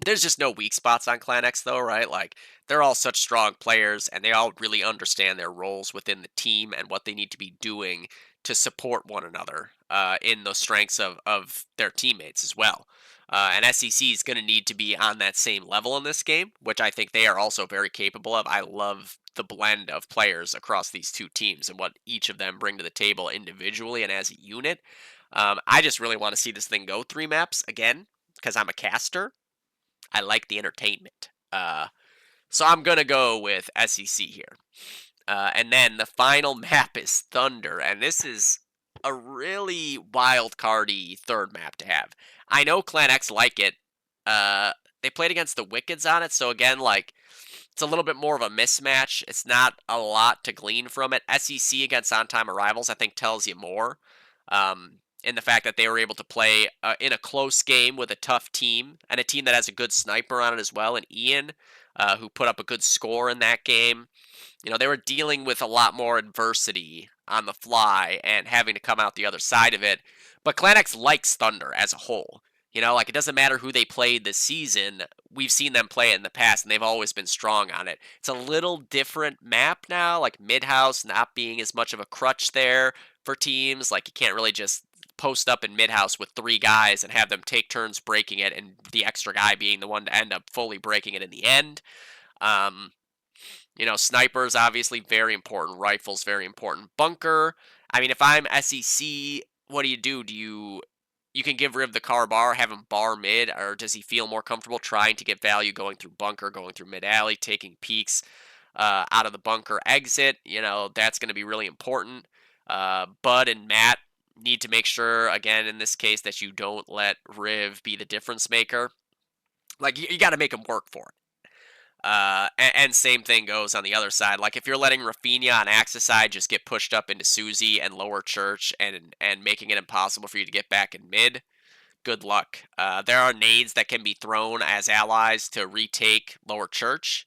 There's just no weak spots on Clan X, though, right? Like, they're all such strong players, and they all really understand their roles within the team and what they need to be doing to support one another in the strengths of their teammates as well. And SEC is going to need to be on that same level in this game, which I think they are also very capable of. I love the blend of players across these two teams and what each of them bring to the table individually and as a unit. I just really want to see this thing go 3 maps again because I'm a caster. I like the entertainment. So I'm going to go with SEC here. And then the final map is Thunder, and this is a really wild cardy third map to have. I know Clan X like it. They played against the Wickeds on it, so again, like, it's a little bit more of a mismatch. It's not a lot to glean from it. SEC against on-time arrivals, I think, tells you more. In the fact that they were able to play in a close game with a tough team and a team that has a good sniper on it as well, and Ian, who put up a good score in that game. They were dealing with a lot more adversity on the fly and having to come out the other side of it. But Clan X likes Thunder as a whole. Like, it doesn't matter who they played this season. We've seen them play it in the past, and they've always been strong on it. It's a little different map now, like Midhouse not being as much of a crutch there for teams. Like, you can't really just post up in Midhouse with 3 guys and have them take turns breaking it, and the extra guy being the one to end up fully breaking it in the end. Snipers obviously very important. Rifles very important. Bunker. I mean, if I'm SEC, what do? You can give Riv the car bar, have him bar mid, or does he feel more comfortable trying to get value going through bunker, going through mid alley, taking peeks out of the bunker exit? That's going to be really important. Bud and Matt need to make sure, again, in this case, that you don't let Riv be the difference maker. Like, you got to make him work for it. And same thing goes on the other side. Like, if you're letting Rafinha on Axis side just get pushed up into Susie and lower church and making it impossible for you to get back in mid, good luck. There are nades that can be thrown as allies to retake lower church.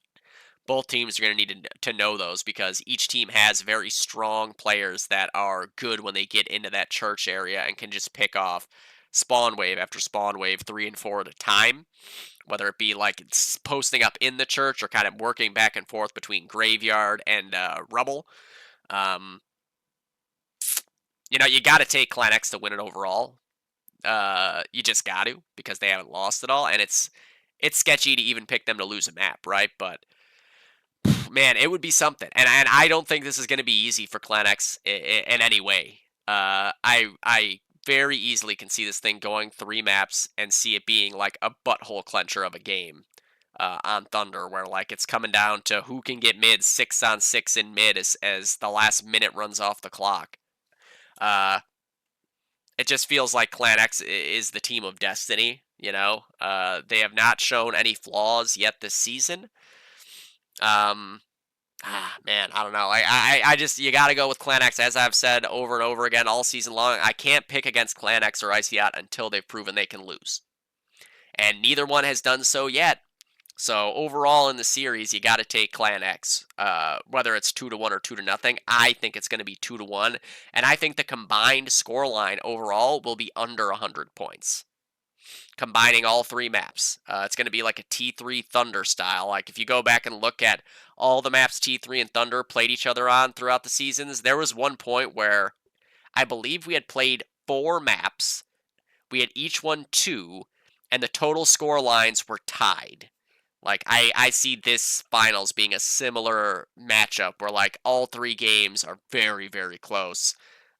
Both teams are going to need to know those because each team has very strong players that are good when they get into that church area and can just pick off spawn wave after spawn wave 3 and 4 at a time, whether it be like it's posting up in the church or kind of working back and forth between graveyard and rubble. Um, you got to take Clan X to win it overall. You just got to, because they haven't lost at all, and it's sketchy to even pick them to lose a map, right? But man, it would be something, and I don't think this is going to be easy for Clan X in any way. I very easily can see this thing going 3 maps and see it being like a butthole clencher of a game on Thunder, where like it's coming down to who can get mid 6-on-6 in mid as the last minute runs off the clock. It just feels like Clan X is the team of destiny. They have not shown any flaws yet this season. Man, I don't know. I just, you got to go with Clan X, as I've said over and over again all season long. I can't pick against Clan X or Icy until they've proven they can lose, and neither one has done so yet. So overall in the series, you got to take Clan X, whether it's 2-1 or 2-0. I think it's going to be 2-1, and I think the combined scoreline overall will be under 100 points, combining all 3 maps. It's going to be like a T3 Thunder style. Like if you go back and look at all the maps T3 and Thunder played each other on throughout the seasons, there was one point where I believe we had played 4 maps. We had each won 2, and the total score lines were tied. Like, I see this finals being a similar matchup where, like, all 3 games are very, very close.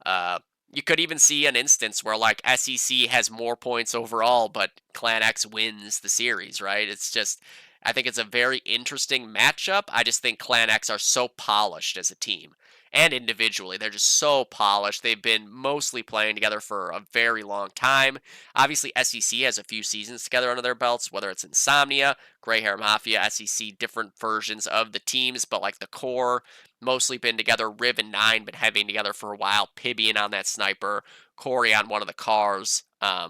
You could even see an instance where, like, SEC has more points overall, but Clan X wins the series, right? It's just, I think it's a very interesting matchup. I just think Clan X are so polished as a team. And individually, they're just so polished. They've been mostly playing together for a very long time. Obviously, SEC has a few seasons together under their belts, whether it's Insomnia, Grey Hair Mafia, SEC, different versions of the teams, but like the core, mostly been together. Riv and Nine been having together for a while. Pibian on that sniper, Corey on one of the cars. I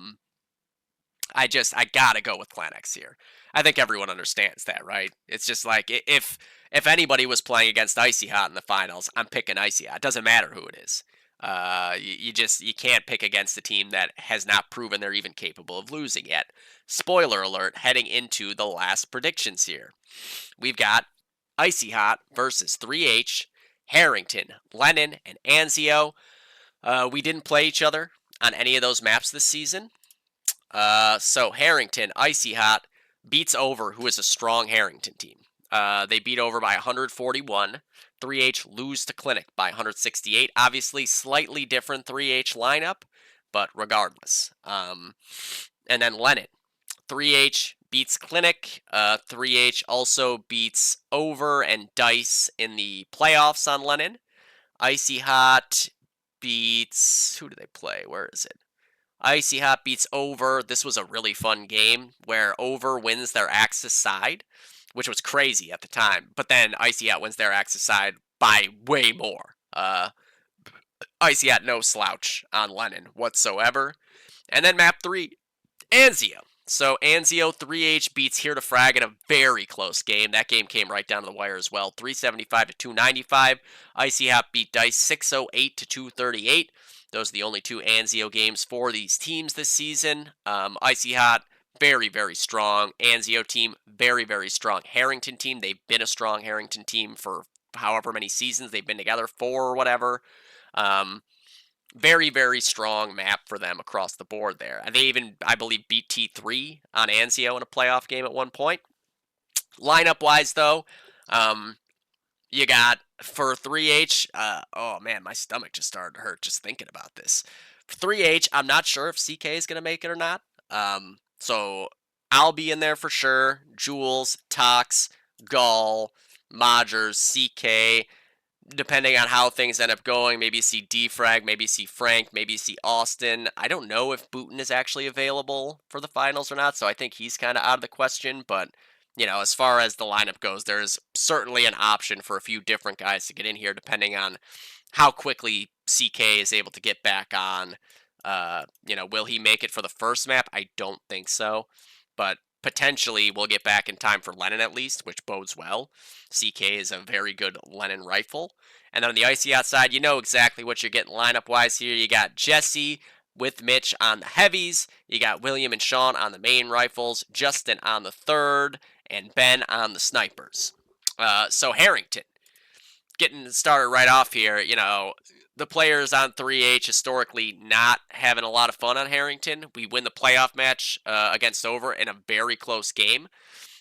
gotta go with Clan X here. I think everyone understands that, right? It's just like if anybody was playing against Icy Hot in the finals, I'm picking Icy Hot. It doesn't matter who it is. You can't pick against a team that has not proven they're even capable of losing yet. Spoiler alert, heading into the last predictions here. We've got Icy Hot versus 3H, Harrington, Lennon, and Anzio. We didn't play each other on any of those maps this season. So Harrington, Icy Hot, beats Over, who is a strong Harrington team. They beat Over by 141. 3H lose to Clinic by 168. Obviously, slightly different 3H lineup, but regardless. And then Lennon. 3H beats Clinic. 3H also beats Over and Dice in the playoffs on Lennon. Icy Hot beats... Who do they play? Where is it? Icy Hot beats Over. This was a really fun game where Over wins their Axis side, which was crazy at the time. But then Icy Hot wins their Axis side by way more. Icy Hot no slouch on Lennon whatsoever. And then map 3, Anzio. So Anzio 3H beats Here to Frag in a very close game. That game came right down to the wire as well. 375 to 295. Icy Hot beat Dice 608 to 238. Those are the only 2 Anzio games for these teams this season. Icy Hot, very, very strong. Anzio team, very, very strong. Harrington team, they've been a strong Harrington team for however many seasons they've been together, 4 or whatever. Very, very strong map for them across the board there. And they even, I believe, beat T3 on Anzio in a playoff game at one point. Lineup-wise, though, you got, for 3H, oh man, my stomach just started to hurt just thinking about this. For 3H, I'm not sure if CK is going to make it or not. So I'll be in there for sure. Jules, Tox, Gall, Modgers, CK, depending on how things end up going. Maybe see Defrag, maybe see Frank, maybe see Austin. I don't know if Booten is actually available for the finals or not, so I think he's kind of out of the question, but as far as the lineup goes, there's certainly an option for a few different guys to get in here, depending on how quickly CK is able to get back on. Will he make it for the first map? I don't think so, but potentially we'll get back in time for Lennon at least, which bodes well. CK is a very good Lennon rifle. And then on the Icy outside, you know exactly what you're getting lineup-wise here. You got Jesse, with Mitch on the heavies. You got William and Sean on the main rifles, Justin on the third, and Ben on the snipers. So Harrington, getting started right off here, the players on 3H historically not having a lot of fun on Harrington. We win the playoff match against Over in a very close game.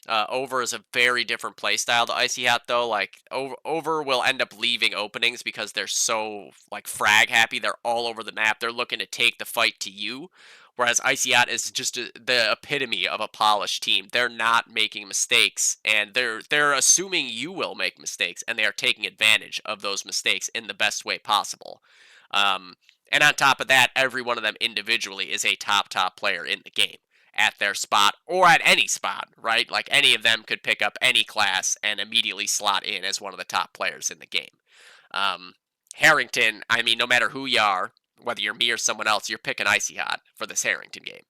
Over is a very different play style to Icy Hot, though. Like, Over will end up leaving openings because they're so, like, frag happy. They're all over the map. They're looking to take the fight to you. Whereas Icy Hot is just the epitome of a polished team. They're not making mistakes, and they're assuming you will make mistakes, and they are taking advantage of those mistakes in the best way possible. And on top of that, every one of them individually is a top player in the game at their spot or at any spot, right? Like any of them could pick up any class and immediately slot in as one of the top players in the game. Harrington, I mean, no matter who you are, whether you're me or someone else, you're picking Icy Hot for this Harrington game.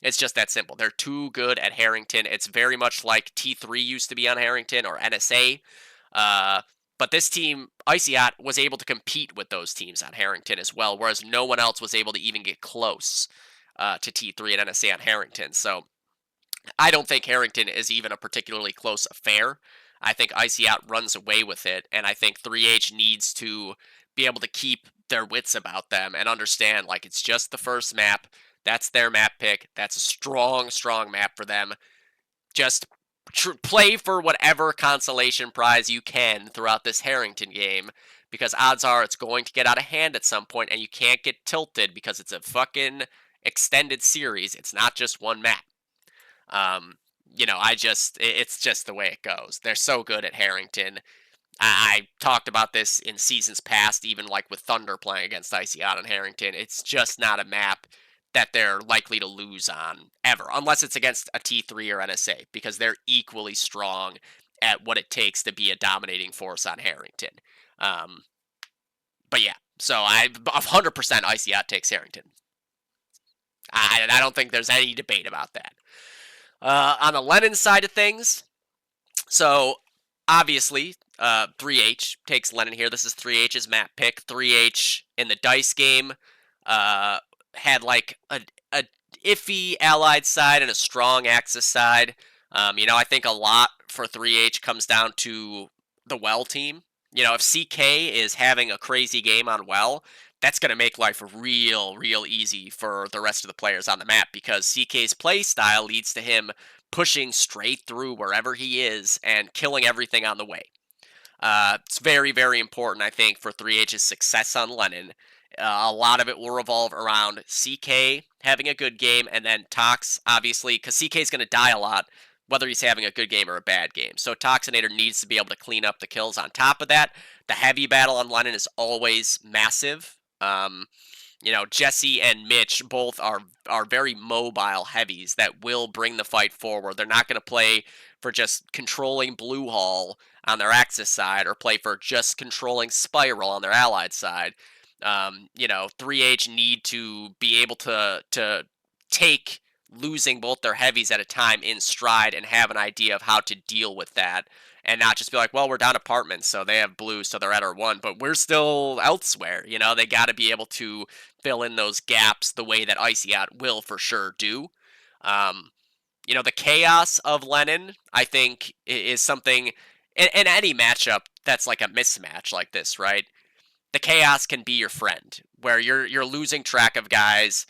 It's just that simple. They're too good at Harrington. It's very much like T3 used to be on Harrington or NSA. But this team, Icy Hot, was able to compete with those teams on Harrington as well, whereas no one else was able to even get close to T3 and NSA on Harrington. So I don't think Harrington is even a particularly close affair. I think Icy Hot runs away with it, and I think 3H needs to be able to keep their wits about them and understand, like, it's just the first map. That's their map pick. That's a strong map for them. Just play for whatever consolation prize you can throughout this Harrington game, because odds are it's going to get out of hand at some point, and you can't get tilted because it's a fucking extended series. It's not just one map. It's just the way it goes. They're so good at Harrington. I talked about this in seasons past, even like with Thunder playing against Icy Hot on Harrington. It's just not a map that they're likely to lose on ever, unless it's against a T3 or NSA, because they're equally strong at what it takes to be a dominating force on Harrington. But yeah, so 100% Icy Hot takes Harrington. I don't think there's any debate about that. On the Lennon side of things, so obviously 3H takes Lennon here. This is 3H's map pick. 3H in the dice game had like a iffy allied side and a strong Axis side. I think a lot for 3H comes down to the Well team. If CK is having a crazy game on Well, that's going to make life real easy for the rest of the players on the map, because CK's play style leads to him pushing straight through wherever he is and killing everything on the way. It's very important, I think, for 3H's success on Lennon. A lot of it will revolve around CK having a good game, and then Tox, obviously, because CK's going to die a lot, whether he's having a good game or a bad game. So Toxinator needs to be able to clean up the kills. On top of that, the heavy battle on Lennon is always massive. Jesse and Mitch both are very mobile heavies that will bring the fight forward. They're not going to play for just controlling Blue Hall on their Axis side or play for just controlling Spiral on their allied side. 3H need to be able to take losing both their heavies at a time in stride and have an idea of how to deal with that, and not just be like, well, we're down apartments, so they have blue, so they're at our one, but we're still elsewhere. They got to be able to fill in those gaps the way that Icy Hot will for sure do. The chaos of Lennon, I think, is something in any matchup that's like a mismatch like this, right? The chaos can be your friend, where you're losing track of guys.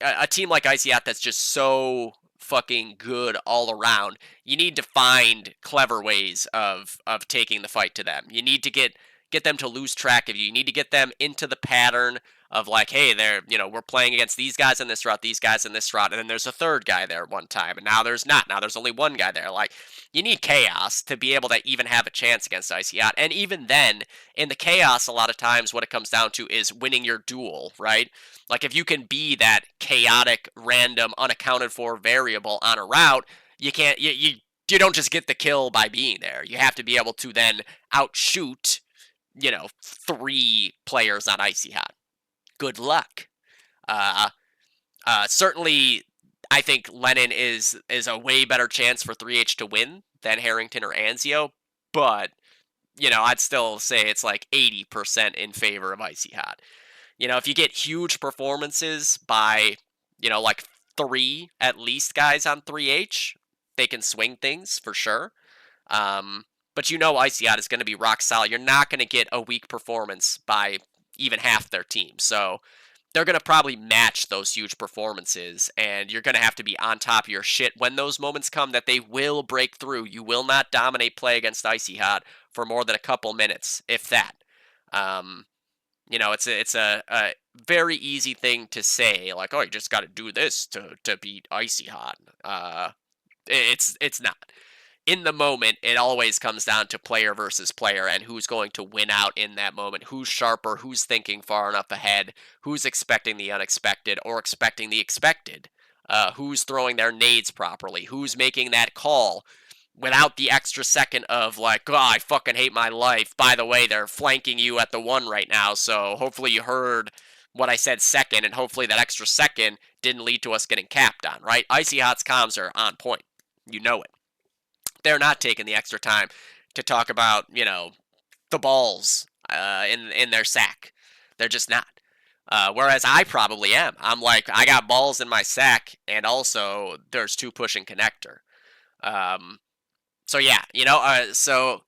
A team like Icy Hot that's just so fucking good all around, you need to find clever ways of taking the fight to them. You need to get them to lose track of you. You need to get them into the pattern of like, hey, we're playing against these guys in this route, these guys in this route, and then there's a third guy there at one time, and now there's not. Now there's only one guy there. Like, you need chaos to be able to even have a chance against Icy Hot. And even then, in the chaos, a lot of times what it comes down to is winning your duel, right? Like, if you can be that chaotic, random, unaccounted for variable on a route, you can't, you don't just get the kill by being there. You have to be able to then outshoot, 3 players on Icy Hot. Good luck. Certainly, I think Lennon is a way better chance for 3H to win than Harrington or Anzio, but, I'd still say it's like 80% in favor of Icy Hot. If you get huge performances by, like 3 at least guys on 3H, they can swing things for sure. Um, but Icy Hot is going to be rock solid. You're not going to get a weak performance by even half their team. So they're going to probably match those huge performances, and you're going to have to be on top of your shit when those moments come that they will break through. You will not dominate play against Icy Hot for more than a couple minutes, if that. Um, it's a very easy thing to say, like, oh, you just got to do this to beat Icy Hot. It's not. In the moment, it always comes down to player versus player and who's going to win out in that moment. Who's sharper, who's thinking far enough ahead, who's expecting the unexpected or expecting the expected, who's throwing their nades properly, who's making that call without the extra second of, like, oh, I fucking hate my life. By the way, they're flanking you at the 1 right now, so hopefully you heard what I said second, and hopefully that extra second didn't lead to us getting capped on, right? Icy Hot's comms are on point. You know it. They're not taking the extra time to talk about, the balls in their sack. They're just not. Whereas I probably am. I'm like, I got balls in my sack, and also there's 2 pushing connector. So yeah, so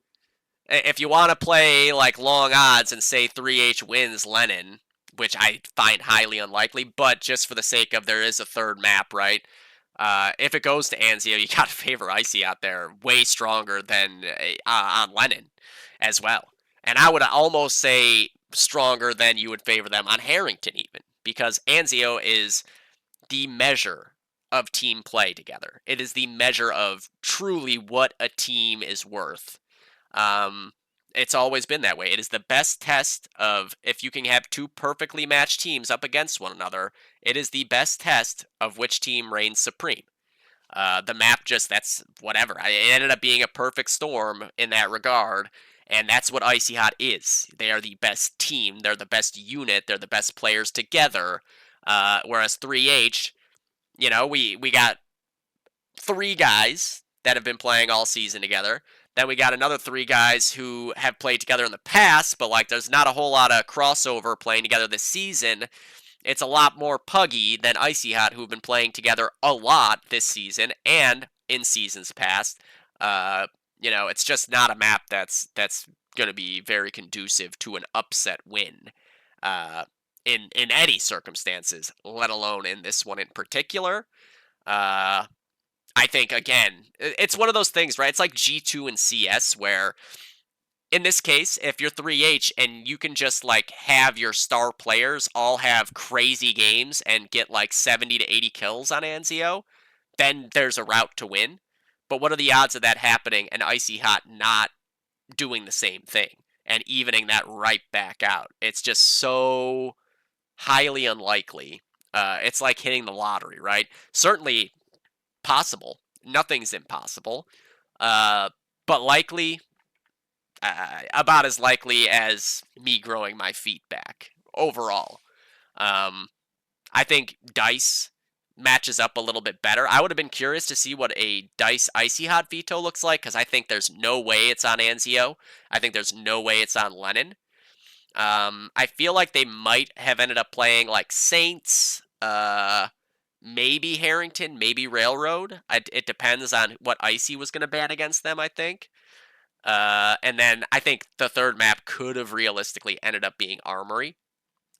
if you want to play like long odds and say 3H wins Lennon, which I find highly unlikely, but just for the sake of there is a third map, right? If it goes to Anzio, you got to favor Icy out there way stronger than on Lennon as well. And I would almost say stronger than you would favor them on Harrington even, because Anzio is the measure of team play together. It is the measure of truly what a team is worth. Um, it's always been that way. It is the best test of if you can have 2 perfectly matched teams up against one another. It is the best test of which team reigns supreme. The map that's whatever. It ended up being a perfect storm in that regard, and that's what Icy Hot is. They are the best team. They're the best unit. They're the best players together. Whereas 3H, we got 3 guys that have been playing all season together. Then we got another 3 guys who have played together in the past, but like there's not a whole lot of crossover playing together this season. It's a lot more Puggy than Icy Hot, who've been playing together a lot this season and in seasons past. It's just not a map that's going to be very conducive to an upset win in any circumstances, let alone in this one in particular. I think, again, it's one of those things, right? It's like G2 and CS, where in this case, if you're 3H and you can just like have your star players all have crazy games and get like 70 to 80 kills on Anzio, then there's a route to win. But what are the odds of that happening and Icy Hot not doing the same thing and evening that right back out? It's just so highly unlikely. It's like hitting the lottery, right? Certainly possible. Nothing's impossible. But likely, about as likely as me growing my feet back overall. I think Dice matches up a little bit better. I would have been curious to see what a Dice Icy Hot veto looks like, because I think there's no way it's on Anzio. I think there's no way it's on Lennon. I feel like they might have ended up playing like Saints, maybe Harrington, maybe Railroad. It depends on what Icy was going to ban against them, I think. And then I think the third map could have realistically ended up being Armory,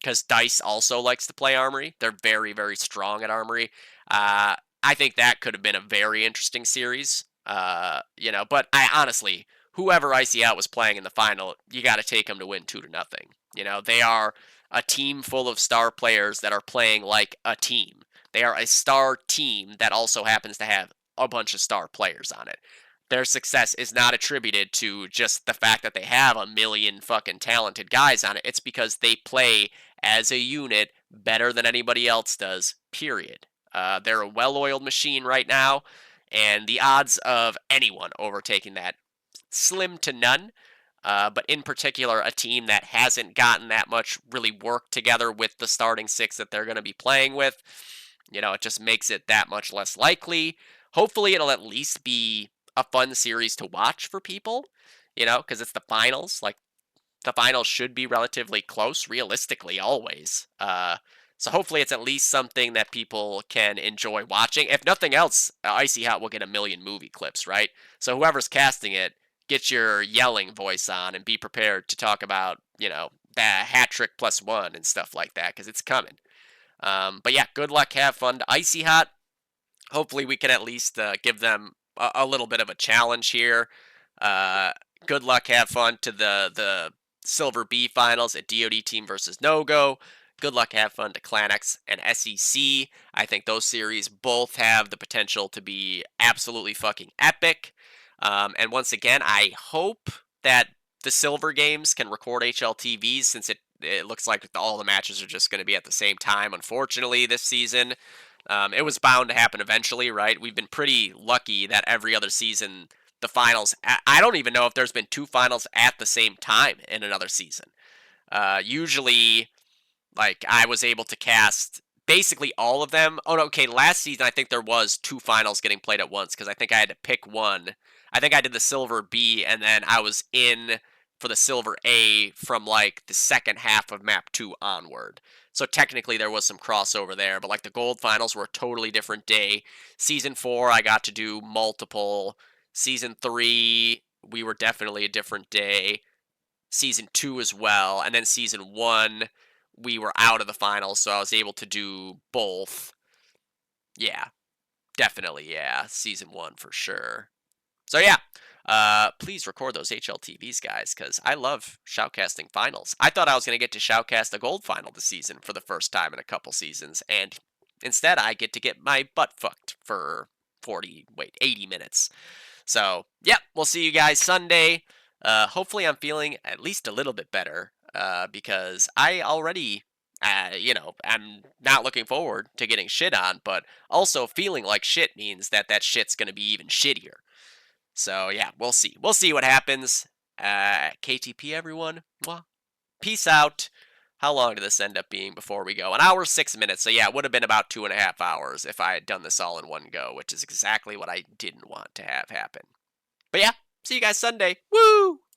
because Dice also likes to play Armory. They're very, very strong at Armory. I think that could have been a very interesting series. But I honestly, whoever Icy Out was playing in the final, you got to take them to win 2-0. They are a team full of star players that are playing like a team. They are a star team that also happens to have a bunch of star players on it. Their success is not attributed to just the fact that they have a million fucking talented guys on it. It's because they play as a unit better than anybody else does, period. They're a well-oiled machine right now, and the odds of anyone overtaking that, slim to none. But in particular, a team that hasn't gotten that much really work together with the starting 6 that they're going to be playing with, it just makes it that much less likely. Hopefully it'll at least be a fun series to watch for people, because it's the finals. Like, the finals should be relatively close, realistically, always. So hopefully it's at least something that people can enjoy watching. If nothing else, Icy Hot will get a million movie clips, right? So whoever's casting it, get your yelling voice on and be prepared to talk about, the hat trick plus one and stuff like that, because it's coming. But yeah, good luck, have fun to Icy Hot. Hopefully we can at least give them a little bit of a challenge here. Uh, Good luck, have fun to the Silver B finals at DoD Team versus No Go. Good luck, have fun to Clan X and SEC. I think those series both have the potential to be absolutely fucking epic. And once again, I hope that the Silver games can record HLTVs, since it looks like all the matches are just going to be at the same time, unfortunately, this season. It was bound to happen eventually, right? We've been pretty lucky that every other season, the finals, I don't even know if there's been two finals at the same time in another season. Usually, like, I was able to cast basically all of them. Oh, no, okay, last season I think there was two finals getting played at once, because I think I had to pick one. I think I did the Silver B, and then I was in for the Silver A from, like, the second half of Map 2 onward. So technically there was some crossover there, but, like, the Gold finals were a totally different day. Season 4, I got to do multiple. Season 3, we were definitely a different day. Season 2 as well, and then Season 1, we were out of the finals, so I was able to do both. Yeah, definitely, yeah. Season 1 for sure. So yeah, please record those HLTVs, guys, because I love shoutcasting finals. I thought I was going to get to shoutcast a gold final this season for the first time in a couple seasons, and instead I get to get my butt fucked for 80 minutes. So, yep, we'll see you guys Sunday. Hopefully I'm feeling at least a little bit better, because I already, I'm not looking forward to getting shit on, but also feeling like shit means that shit's going to be even shittier. So, yeah, we'll see. We'll see what happens. KTP, everyone. Mwah. Peace out. How long did this end up being before we go? 1 hour, 6 minutes. So, yeah, it would have been about 2.5 hours if I had done this all in one go, which is exactly what I didn't want to have happen. But yeah, see you guys Sunday. Woo!